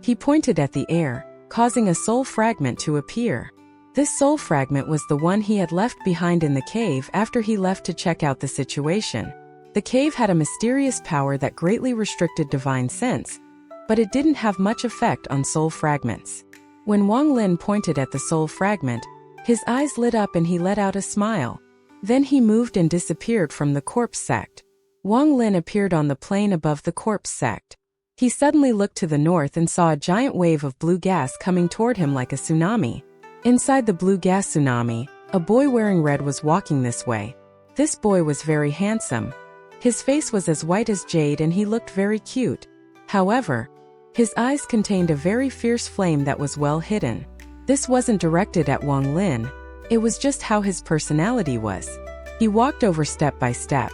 Speaker 1: He pointed at the air, causing a soul fragment to appear. This soul fragment was the one he had left behind in the cave after he left to check out the situation. The cave had a mysterious power that greatly restricted divine sense, but it didn't have much effect on soul fragments. When Wang Lin pointed at the soul fragment, his eyes lit up and he let out a smile. Then he moved and disappeared from the corpse sect. Wang Lin appeared on the plain above the corpse sect. He suddenly looked to the north and saw a giant wave of blue gas coming toward him like a tsunami. Inside the blue gas tsunami, a boy wearing red was walking this way. This boy was very handsome. His face was as white as jade and he looked very cute. However, his eyes contained a very fierce flame that was well hidden. This wasn't directed at Wang Lin. It was just how his personality was. He walked over step by step.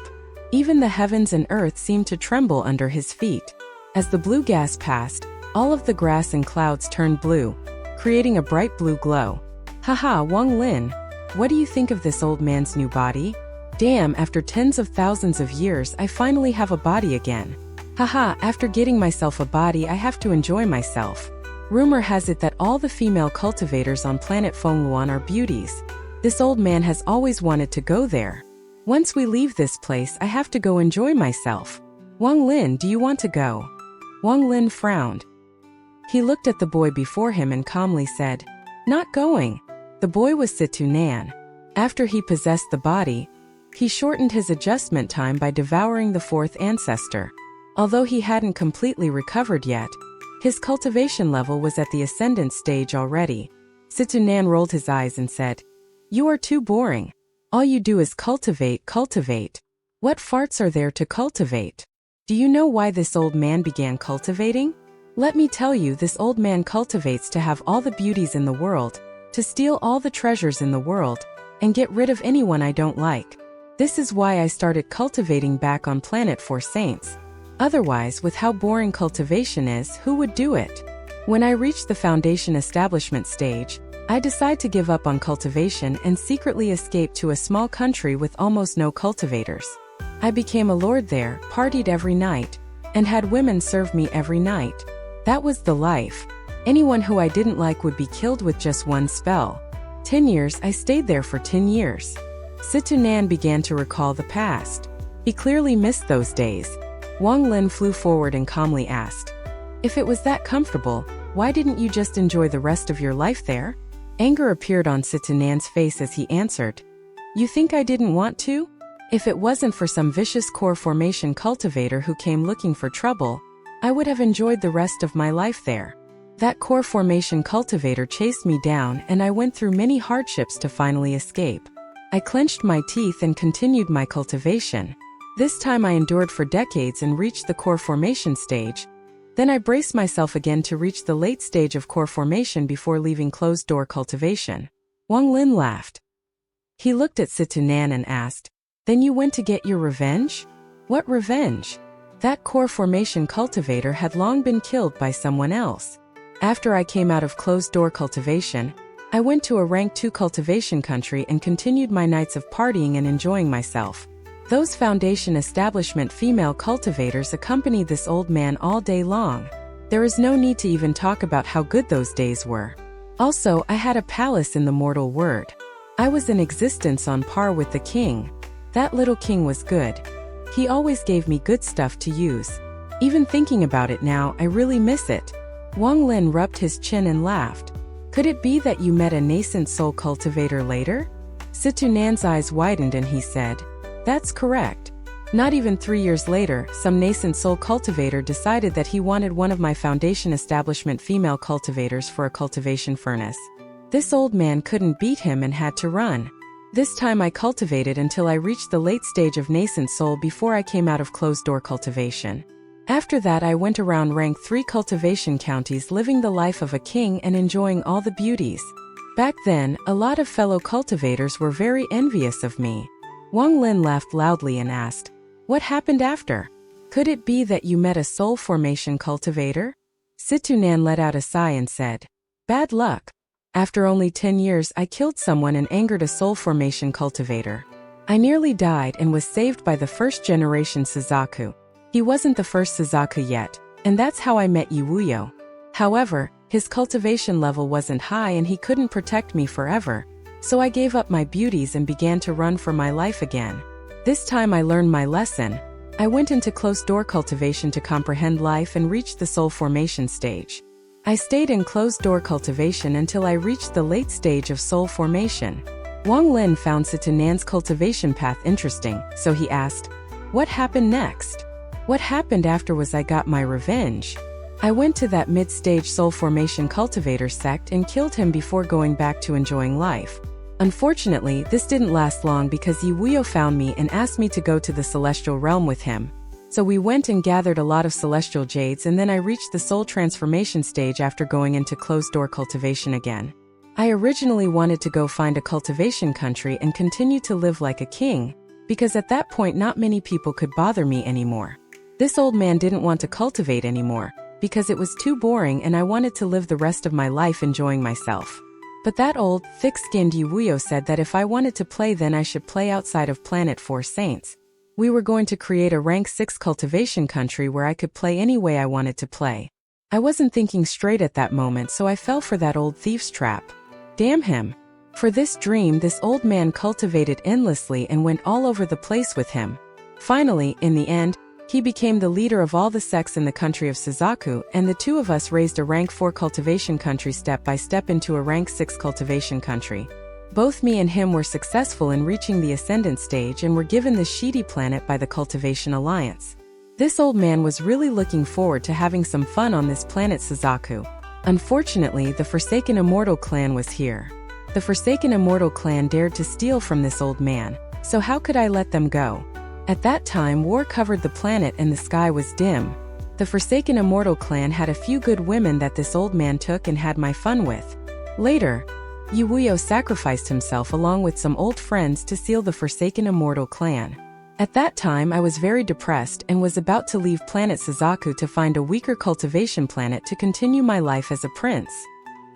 Speaker 1: Even the heavens and earth seemed to tremble under his feet. As the blue gas passed, all of the grass and clouds turned blue, creating a bright blue glow. Haha, Wang Lin, what do you think of this old man's new body? Damn, after tens of thousands of years, I finally have a body again. Haha, after getting myself a body, I have to enjoy myself. Rumor has it that all the female cultivators on planet Fengluan are beauties. This old man has always wanted to go there. Once we leave this place, I have to go enjoy myself. Wang Lin, do you want to go? Wang Lin frowned. He looked at the boy before him and calmly said, "Not going." The boy was Situ Nan. After he possessed the body, he shortened his adjustment time by devouring the fourth ancestor. Although he hadn't completely recovered yet, his cultivation level was at the ascendant stage already. Situ Nan rolled his eyes and said, "You are too boring. All you do is cultivate, cultivate. What farts are there to cultivate? Do you know why this old man began cultivating? Let me tell you, this old man cultivates to have all the beauties in the world, to steal all the treasures in the world, and get rid of anyone I don't like. This is why I started cultivating back on Planet 4 Saints. Otherwise, with how boring cultivation is, who would do it? When I reached the foundation establishment stage, I decided to give up on cultivation and secretly escape to a small country with almost no cultivators. I became a lord there, partied every night, and had women serve me every night. That was the life. Anyone who I didn't like would be killed with just one spell. 10 years, I stayed there for 10 years. Situ Nan began to recall the past. He clearly missed those days. Wang Lin flew forward and calmly asked, "If it was that comfortable, why didn't you just enjoy the rest of your life there?" Anger appeared on Situ Nan's face as he answered, "You think I didn't want to? If it wasn't for some vicious core formation cultivator who came looking for trouble, I would have enjoyed the rest of my life there. That core formation cultivator chased me down and I went through many hardships to finally escape. I clenched my teeth and continued my cultivation. This time I endured for decades and reached the core formation stage. Then I braced myself again to reach the late stage of core formation before leaving closed-door cultivation." Wang Lin laughed. He looked at Situ Nan and asked, "Then you went to get your revenge?" "What revenge?" That core formation cultivator had long been killed by someone else. After I came out of closed-door cultivation, I went to a rank 2 cultivation country and continued my nights of partying and enjoying myself. Those foundation establishment female cultivators accompanied this old man all day long. There is no need to even talk about how good those days were. Also, I had a palace in the mortal world. I was in existence on par with the king. That little king was good. He always gave me good stuff to use. Even thinking about it now, I really miss it." Wang Lin rubbed his chin and laughed. "Could it be that you met a nascent soul cultivator later?" Situ Nan's eyes widened and he said, "That's correct. Not even 3 years later, some nascent soul cultivator decided that he wanted one of my foundation establishment female cultivators for a cultivation furnace. This old man couldn't beat him and had to run. This time I cultivated until I reached the late stage of nascent soul before I came out of closed-door cultivation. After that I went around rank 3 cultivation counties living the life of a king and enjoying all the beauties. Back then, a lot of fellow cultivators were very envious of me." Wang Lin laughed loudly and asked, "What happened after? Could it be that you met a soul formation cultivator?" Situ Nan let out a sigh and said, "Bad luck. After only 10 years I killed someone and angered a soul formation cultivator. I nearly died and was saved by the first-generation Suzaku. He wasn't the first Suzaku yet, and that's how I met Yiwuyo. However, his cultivation level wasn't high and he couldn't protect me forever, so I gave up my beauties and began to run for my life again. This time I learned my lesson. I went into closed-door cultivation to comprehend life and reached the soul formation stage. I stayed in closed-door cultivation until I reached the late stage of soul formation. Wang Lin found Situnan's cultivation path interesting, so he asked, "What happened next?" What happened after was I got my revenge. I went to that mid-stage soul formation cultivator sect and killed him before going back to enjoying life. Unfortunately, this didn't last long because Yiwuyo found me and asked me to go to the celestial realm with him. So we went and gathered a lot of celestial jades, and then I reached the soul transformation stage after going into closed-door cultivation again. I originally wanted to go find a cultivation country and continue to live like a king, because at that point not many people could bother me anymore. This old man didn't want to cultivate anymore, because it was too boring and I wanted to live the rest of my life enjoying myself. But that old, thick-skinned Yiwuyo said that if I wanted to play then I should play outside of Planet 4 Saints. We were going to create a rank 6 cultivation country where I could play any way I wanted to play. I wasn't thinking straight at that moment, so I fell for that old thief's trap. Damn him. For this dream, this old man cultivated endlessly and went all over the place with him. Finally, in the end, he became the leader of all the sects in the country of Suzaku, and the two of us raised a rank 4 cultivation country step by step into a rank 6 cultivation country. Both me and him were successful in reaching the ascendant stage and were given the Shidi planet by the Cultivation Alliance. This old man was really looking forward to having some fun on this planet Suzaku. Unfortunately, the Forsaken Immortal clan was here. The Forsaken Immortal clan dared to steal from this old man, so how could I let them go? At that time, war covered the planet and the sky was dim. The Forsaken Immortal clan had a few good women that this old man took and had my fun with. Later, Yiwuyo sacrificed himself along with some old friends to seal the Forsaken Immortal clan. At that time, I was very depressed and was about to leave planet Suzaku to find a weaker cultivation planet to continue my life as a prince.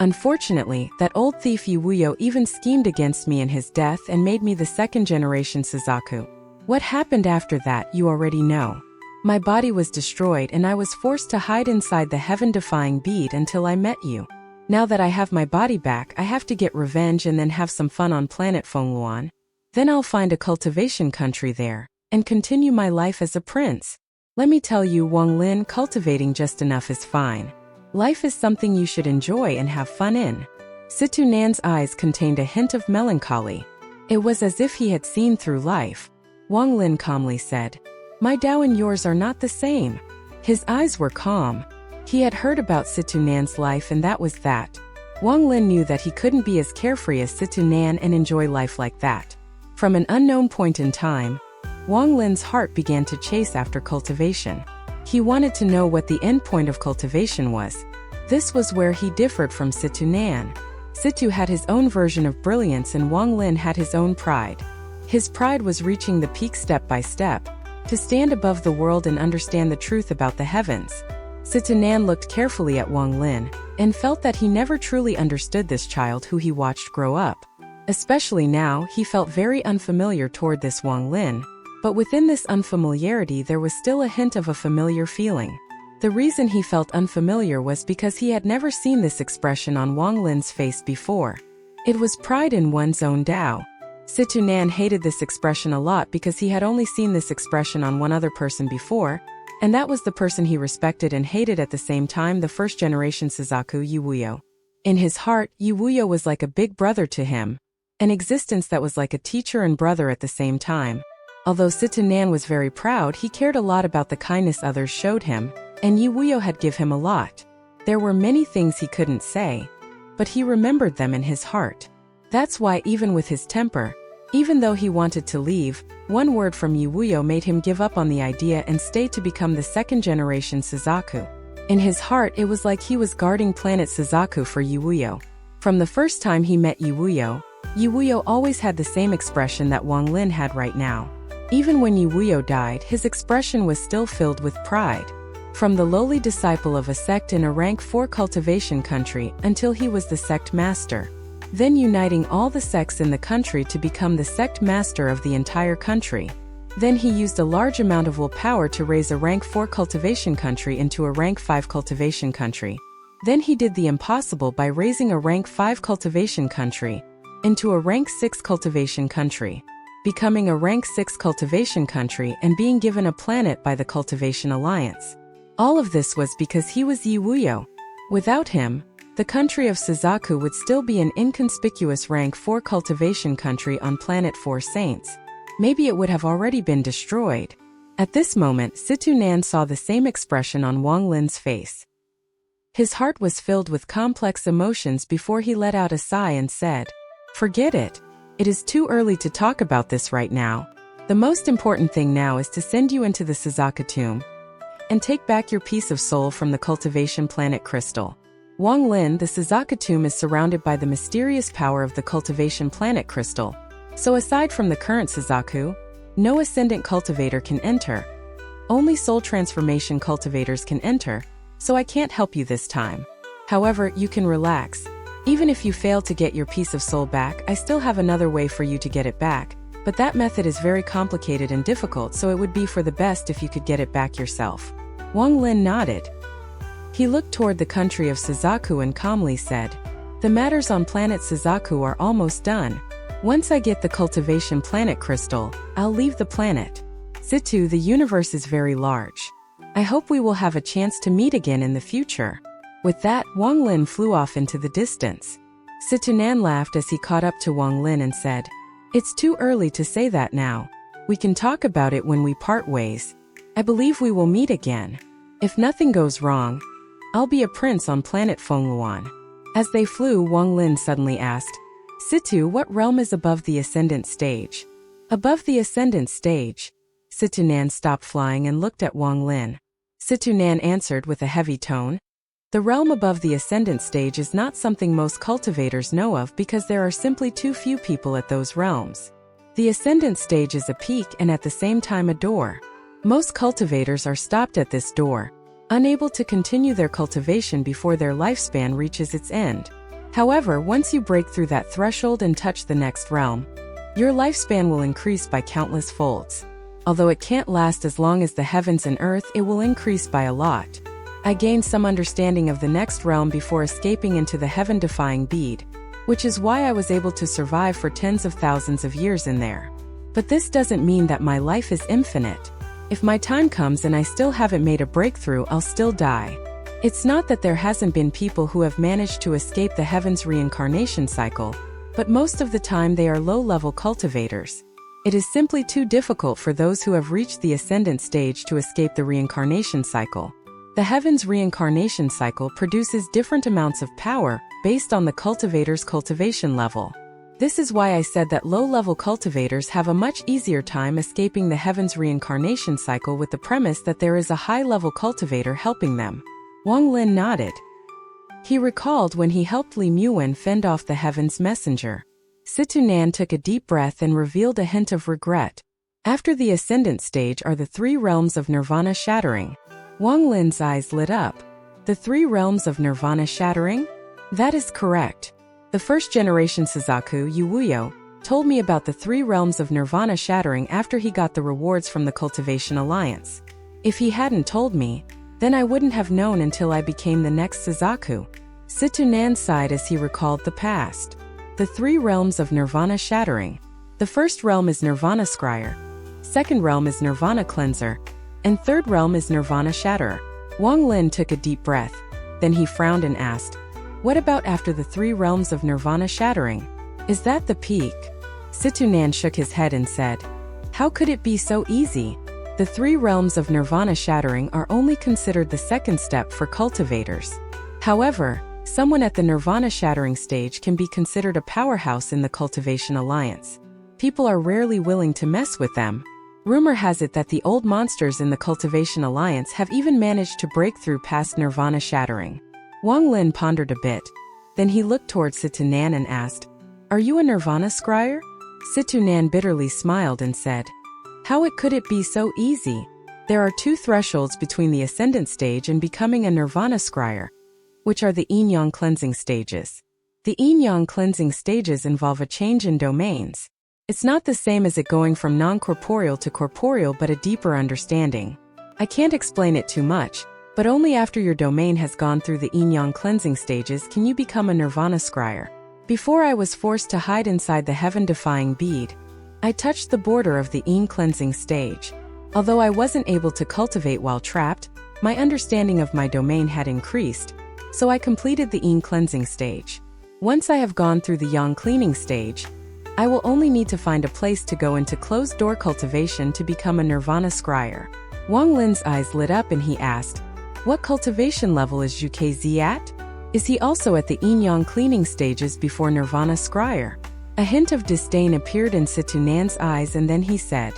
Speaker 1: Unfortunately, that old thief Yiwuyo even schemed against me in his death and made me the second generation Suzaku. What happened after that, you already know. My body was destroyed and I was forced to hide inside the heaven-defying bead until I met you. Now that I have my body back, I have to get revenge and then have some fun on planet Fengluan. Then I'll find a cultivation country there, and continue my life as a prince. Let me tell you, Wang Lin, cultivating just enough is fine. Life is something you should enjoy and have fun in. Situnan's eyes contained a hint of melancholy. It was as if he had seen through life. Wang Lin calmly said, "My Dao and yours are not the same." His eyes were calm. He had heard about Situnan's life and that was that. Wang Lin knew that he couldn't be as carefree as Situnan and enjoy life like that. From an unknown point in time, Wang Lin's heart began to chase after cultivation. He wanted to know what the end point of cultivation was. This was where he differed from Situnan. Situ had his own version of brilliance and Wang Lin had his own pride. His pride was reaching the peak step by step, to stand above the world and understand the truth about the heavens. Situnan looked carefully at Wang Lin, and felt that he never truly understood this child who he watched grow up. Especially now, he felt very unfamiliar toward this Wang Lin, but within this unfamiliarity there was still a hint of a familiar feeling. The reason he felt unfamiliar was because he had never seen this expression on Wang Lin's face before. It was pride in one's own Dao. Situnan hated this expression a lot because he had only seen this expression on one other person before, and that was the person he respected and hated at the same time, the first-generation Suzaku Yiwuyo. In his heart, Yiwuyo was like a big brother to him, an existence that was like a teacher and brother at the same time. Although Situnan was very proud, he cared a lot about the kindness others showed him, and Yiwuyo had give him a lot. There were many things he couldn't say, but he remembered them in his heart. That's why even with his temper, even though he wanted to leave, one word from Yiwuyo made him give up on the idea and stay to become the second-generation Suzaku. In his heart, it was like he was guarding planet Suzaku for Yiwuyo. From the first time he met Yiwuyo, Yiwuyo always had the same expression that Wang Lin had right now. Even when Yiwuyo died, his expression was still filled with pride. From the lowly disciple of a sect in a rank 4 cultivation country until he was the sect master. then uniting all the sects in the country to become the sect master of the entire country. Then he used a large amount of willpower to raise a rank 4 cultivation country into a rank 5 cultivation country. Then he did the impossible by raising a rank 5 cultivation country into a rank 6 cultivation country, becoming a rank 6 cultivation country and being given a planet by the Cultivation Alliance. All of this was because he was Yi Wuyo. Without him, the country of Suzaku would still be an inconspicuous rank 4 cultivation country on planet 4 Saints. Maybe it would have already been destroyed. At this moment, Situ Nan saw the same expression on Wang Lin's face. His heart was filled with complex emotions before he let out a sigh and said, "Forget it. It is too early to talk about this right now. The most important thing now is to send you into the Suzaku tomb and take back your piece of soul from the cultivation planet crystal." Wang Lin, the Suzaku tomb is surrounded by the mysterious power of the cultivation planet crystal. So aside from the current Suzaku, no ascendant cultivator can enter. Only soul transformation cultivators can enter, so I can't help you this time. However, you can relax. Even if you fail to get your piece of soul back, I still have another way for you to get it back, but that method is very complicated and difficult, so it would be for the best if you could get it back yourself. Wang Lin nodded. He looked toward the country of Suzaku and calmly said, "The matters on planet Suzaku are almost done. Once I get the cultivation planet crystal, I'll leave the planet. Situ, the universe is very large. I hope we will have a chance to meet again in the future." With that, Wang Lin flew off into the distance. Situ Nan laughed as he caught up to Wang Lin and said, "It's too early to say that now. We can talk about it when we part ways. I believe we will meet again. If nothing goes wrong, I'll be a prince on planet Fengluan." As they flew, Wang Lin suddenly asked, "Situ, what realm is above the ascendant stage?" "Above the ascendant stage." Situ Nan stopped flying and looked at Wang Lin. Situ Nan answered with a heavy tone, "The realm above the ascendant stage is not something most cultivators know of because there are simply too few people at those realms. The ascendant stage is a peak and at the same time a door. Most cultivators are stopped at this door, unable to continue their cultivation before their lifespan reaches its end. However, once you break through that threshold and touch the next realm, your lifespan will increase by countless folds. Although it can't last as long as the heavens and earth, it will increase by a lot. I gained some understanding of the next realm before escaping into the heaven-defying bead, which is why I was able to survive for tens of thousands of years in there. But this doesn't mean that my life is infinite. If my time comes and I still haven't made a breakthrough, I'll still die. It's not that there hasn't been people who have managed to escape the heavens reincarnation cycle, but most of the time they are low-level cultivators. It is simply too difficult for those who have reached the ascendant stage to escape the reincarnation cycle. The heavens reincarnation cycle produces different amounts of power based on the cultivator's cultivation level. This is why I said that low-level cultivators have a much easier time escaping the heavens reincarnation cycle with the premise that there is a high-level cultivator helping them. Wang Lin nodded. He recalled when he helped Li Muwen fend off the heavens messenger. Situ Nan took a deep breath and revealed a hint of regret. After the ascendant stage are the 3 realms of nirvana shattering. Wang Lin's eyes lit up. The 3 realms of nirvana shattering? That is correct. The first-generation Suzaku, Yi Wuyo, told me about the 3 realms of nirvana shattering after he got the rewards from the Cultivation Alliance. If he hadn't told me, then I wouldn't have known until I became the next Suzaku. Situ Nan sighed as he recalled the past. The 3 realms of nirvana shattering. The first realm is Nirvana Scryer. Second realm is Nirvana Cleanser. And third realm is Nirvana Shatterer. Wang Lin took a deep breath. Then he frowned and asked, "What about after the 3 realms of nirvana shattering? Is that the peak?" Situ Nan shook his head and said, "How could it be so easy? The 3 realms of nirvana shattering are only considered the second step for cultivators. However, someone at the nirvana shattering stage can be considered a powerhouse in the Cultivation Alliance. People are rarely willing to mess with them. Rumor has it that the old monsters in the Cultivation Alliance have even managed to break through past nirvana shattering." Wang Lin pondered a bit. Then he looked toward Situ Nan and asked, "Are you a nirvana scryer?" Situ Nan bitterly smiled and said, "How could it be so easy? There are 2 thresholds between the ascendant stage and becoming a nirvana scryer, which are the yin-yang cleansing stages. The yin-yang cleansing stages involve a change in domains. It's not the same as it going from non-corporeal to corporeal, but a deeper understanding. I can't explain it too much, but only after your domain has gone through the yin-yang cleansing stages can you become a nirvana scryer. Before I was forced to hide inside the heaven-defying bead, I touched the border of the yin cleansing stage. Although I wasn't able to cultivate while trapped, my understanding of my domain had increased, so I completed the yin cleansing stage. Once I have gone through the yang cleaning stage, I will only need to find a place to go into closed-door cultivation to become a nirvana scryer. Wang Lin's eyes lit up and he asked, "What cultivation level is Zhu at? Is he also at the yin-yang cleaning stages before nirvana scryer?" A hint of disdain appeared in Situnan's eyes and then he said,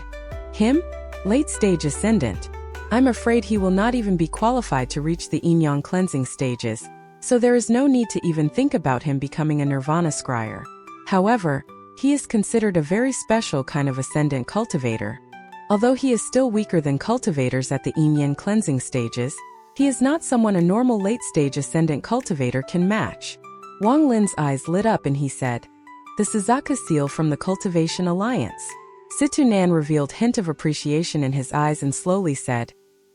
Speaker 1: "Him? Late-stage ascendant. I'm afraid he will not even be qualified to reach the yin-yang cleansing stages, so there is no need to even think about him becoming a nirvana scryer. However, he is considered a very special kind of ascendant cultivator. Although he is still weaker than cultivators at the yin-yang cleansing stages, he is not someone a normal late-stage ascendant cultivator can match." Wang Lin's eyes lit up and he said, "The Suzaka seal from the Cultivation Alliance." Situnan revealed hint of appreciation in his eyes and slowly said,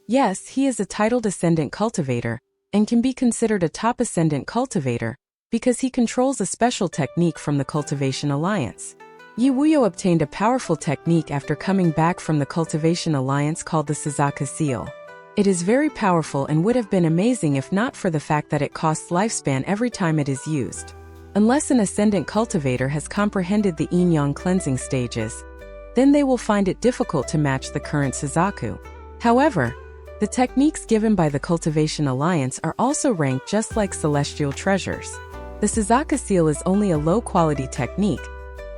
Speaker 1: "Yes, he is a titled ascendant cultivator, and can be considered a top ascendant cultivator, because he controls a special technique from the Cultivation Alliance." Yi Wuyo obtained a powerful technique after coming back from the Cultivation Alliance called the Suzaka seal. It is very powerful and would have been amazing if not for the fact that it costs lifespan every time it is used. Unless an ascendant cultivator has comprehended the yin-yang cleansing stages, then they will find it difficult to match the current Suzaku. However, the techniques given by the Cultivation Alliance are also ranked just like celestial treasures. The Suzaka seal is only a low-quality technique,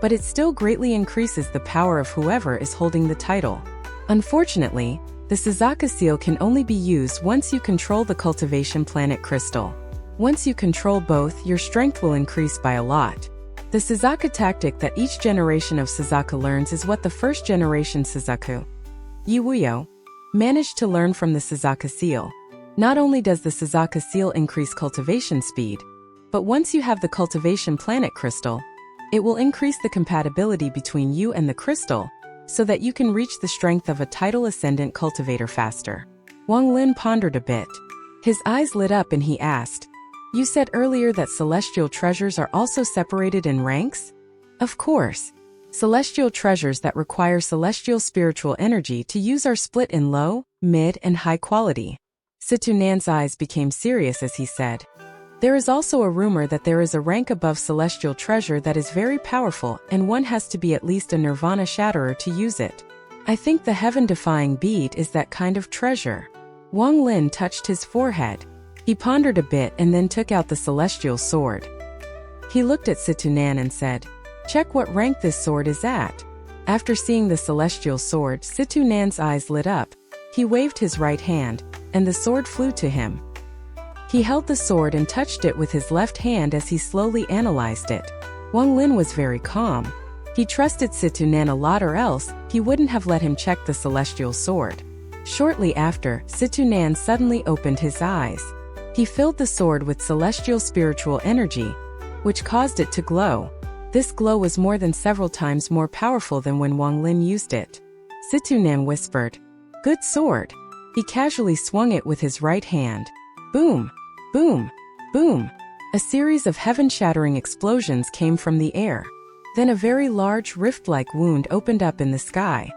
Speaker 1: but it still greatly increases the power of whoever is holding the title. Unfortunately, the Suzaka seal can only be used once you control the cultivation planet crystal. Once you control both, your strength will increase by a lot. The Suzaka tactic that each generation of Suzaka learns is what the first generation Suzaku, Yi Wuyo, managed to learn from the Suzaka seal. Not only does the Suzaka seal increase cultivation speed, but once you have the cultivation planet crystal, it will increase the compatibility between you and the crystal, so that you can reach the strength of a title ascendant cultivator faster. Wang Lin pondered a bit. His eyes lit up and he asked, "You said earlier that celestial treasures are also separated in ranks?" "Of course. Celestial treasures that require celestial spiritual energy to use are split in low, mid, and high quality." Situnan's eyes became serious as he said, "There is also a rumor that there is a rank above celestial treasure that is very powerful and one has to be at least a nirvana shatterer to use it. I think the heaven-defying bead is that kind of treasure." Wang Lin touched his forehead. He pondered a bit and then took out the celestial sword. He looked at Situnan and said, "Check what rank this sword is at." After seeing the celestial sword, Situnan's eyes lit up. He waved his right hand, and the sword flew to him. He held the sword and touched it with his left hand as he slowly analyzed it. Wang Lin was very calm. He trusted Situnan a lot, or else he wouldn't have let him check the celestial sword. Shortly after, Situnan suddenly opened his eyes. He filled the sword with celestial spiritual energy, which caused it to glow. This glow was more than several times more powerful than when Wang Lin used it. Situnan whispered, "Good sword." He casually swung it with his right hand. Boom! Boom! Boom! A series of heaven-shattering explosions came from the air. Then a very large rift-like wound opened up in the sky.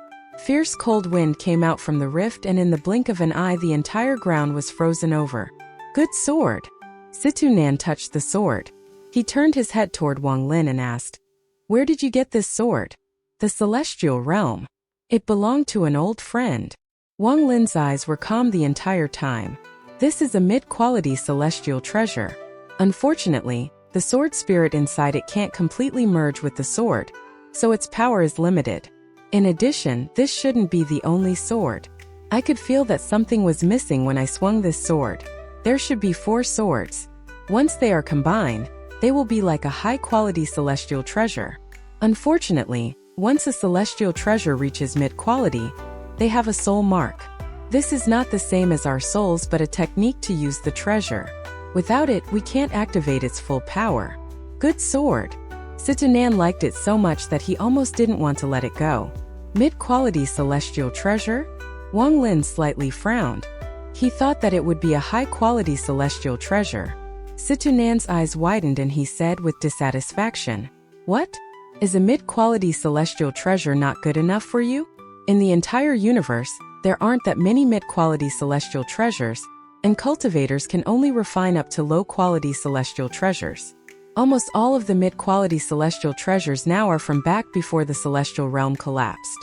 Speaker 1: Fierce cold wind came out from the rift and in the blink of an eye the entire ground was frozen over. "Good sword." Situnan touched the sword. He turned his head toward Wang Lin and asked, "Where did you get this sword?" "The celestial realm. It belonged to an old friend." Wang Lin's eyes were calm the entire time. This is a mid-quality celestial treasure. Unfortunately, the sword spirit inside it can't completely merge with the sword, so its power is limited. In addition, this shouldn't be the only sword. I could feel that something was missing when I swung this sword. There should be 4 swords. Once they are combined, they will be like a high-quality celestial treasure. Unfortunately, once a celestial treasure reaches mid-quality, they have a soul mark. This is not the same as our souls but a technique to use the treasure. Without it, we can't activate its full power. Good sword. Situnan liked it so much that he almost didn't want to let it go. Mid-quality celestial treasure? Wang Lin slightly frowned. He thought that it would be a high-quality celestial treasure. Situnan's eyes widened and he said with dissatisfaction, "What? Is a mid-quality celestial treasure not good enough for you? In the entire universe, there aren't that many mid-quality celestial treasures, and cultivators can only refine up to low-quality celestial treasures. Almost all of the mid-quality celestial treasures now are from back before the celestial realm collapsed.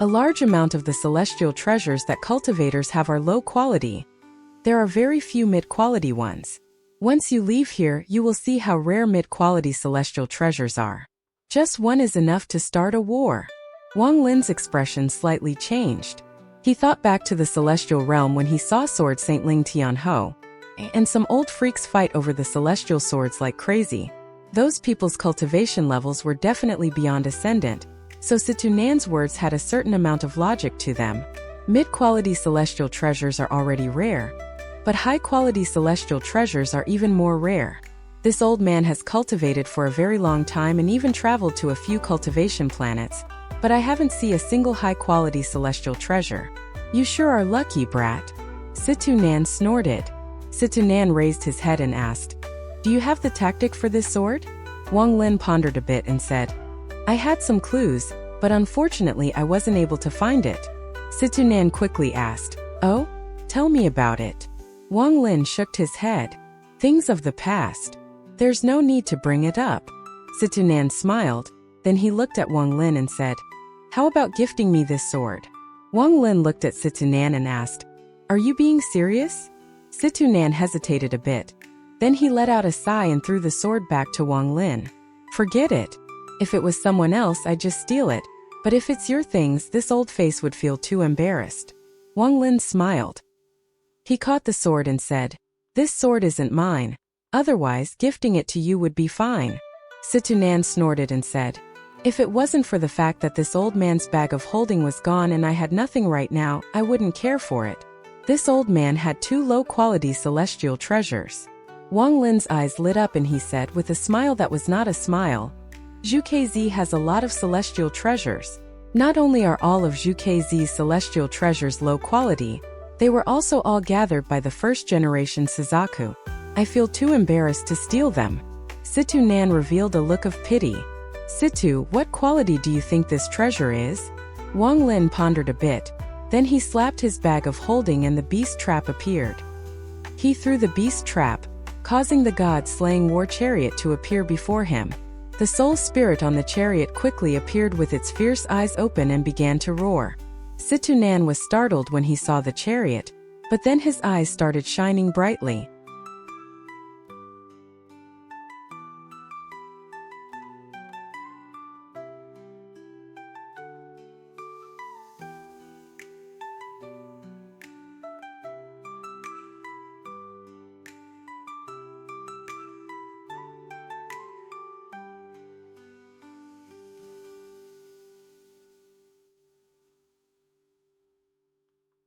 Speaker 1: A large amount of the celestial treasures that cultivators have are low quality. There are very few mid-quality ones. Once you leave here, you will see how rare mid-quality celestial treasures are. Just one is enough to start a war." Wang Lin's expression slightly changed. He thought back to the celestial realm when he saw Sword Saint Ling Tianho, and some old freaks fight over the celestial swords like crazy. Those people's cultivation levels were definitely beyond ascendant, so Situnan's words had a certain amount of logic to them. Mid-quality celestial treasures are already rare, but high-quality celestial treasures are even more rare. This old man has cultivated for a very long time and even traveled to a few cultivation planets, but I haven't seen a single high-quality celestial treasure. You sure are lucky, brat. Situnan snorted. Situnan raised his head and asked, "Do you have the tactic for this sword?" Wang Lin pondered a bit and said, "I had some clues, but unfortunately I wasn't able to find it." Situnan quickly asked, "Oh? Tell me about it." Wang Lin shook his head. "Things of the past. There's no need to bring it up." Situnan smiled, then he looked at Wang Lin and said, "How about gifting me this sword?" Wang Lin looked at Situnan and asked, "Are you being serious?" Situnan hesitated a bit. Then he let out a sigh and threw the sword back to Wang Lin. "Forget it. If it was someone else, I'd just steal it, but if it's your things, this old face would feel too embarrassed." Wang Lin smiled. He caught the sword and said, "This sword isn't mine. Otherwise, gifting it to you would be fine." Situnan snorted and said, "If it wasn't for the fact that this old man's bag of holding was gone and I had nothing right now, I wouldn't care for it." This old man had 2 low-quality celestial treasures. Wang Lin's eyes lit up and he said with a smile that was not a smile, "Zhu KZ has a lot of celestial treasures. Not only are all of Zhu KZ's celestial treasures low quality, they were also all gathered by the first-generation Suzaku. I feel too embarrassed to steal them." Situnan revealed a look of pity. "Situ, what quality do you think this treasure is?" Wang Lin pondered a bit. Then he slapped his bag of holding and the beast trap appeared. He threw the beast trap, causing the god-slaying war chariot to appear before him. The soul spirit on the chariot quickly appeared with its fierce eyes open and began to roar. Situnan was startled when he saw the chariot, but then his eyes started shining brightly.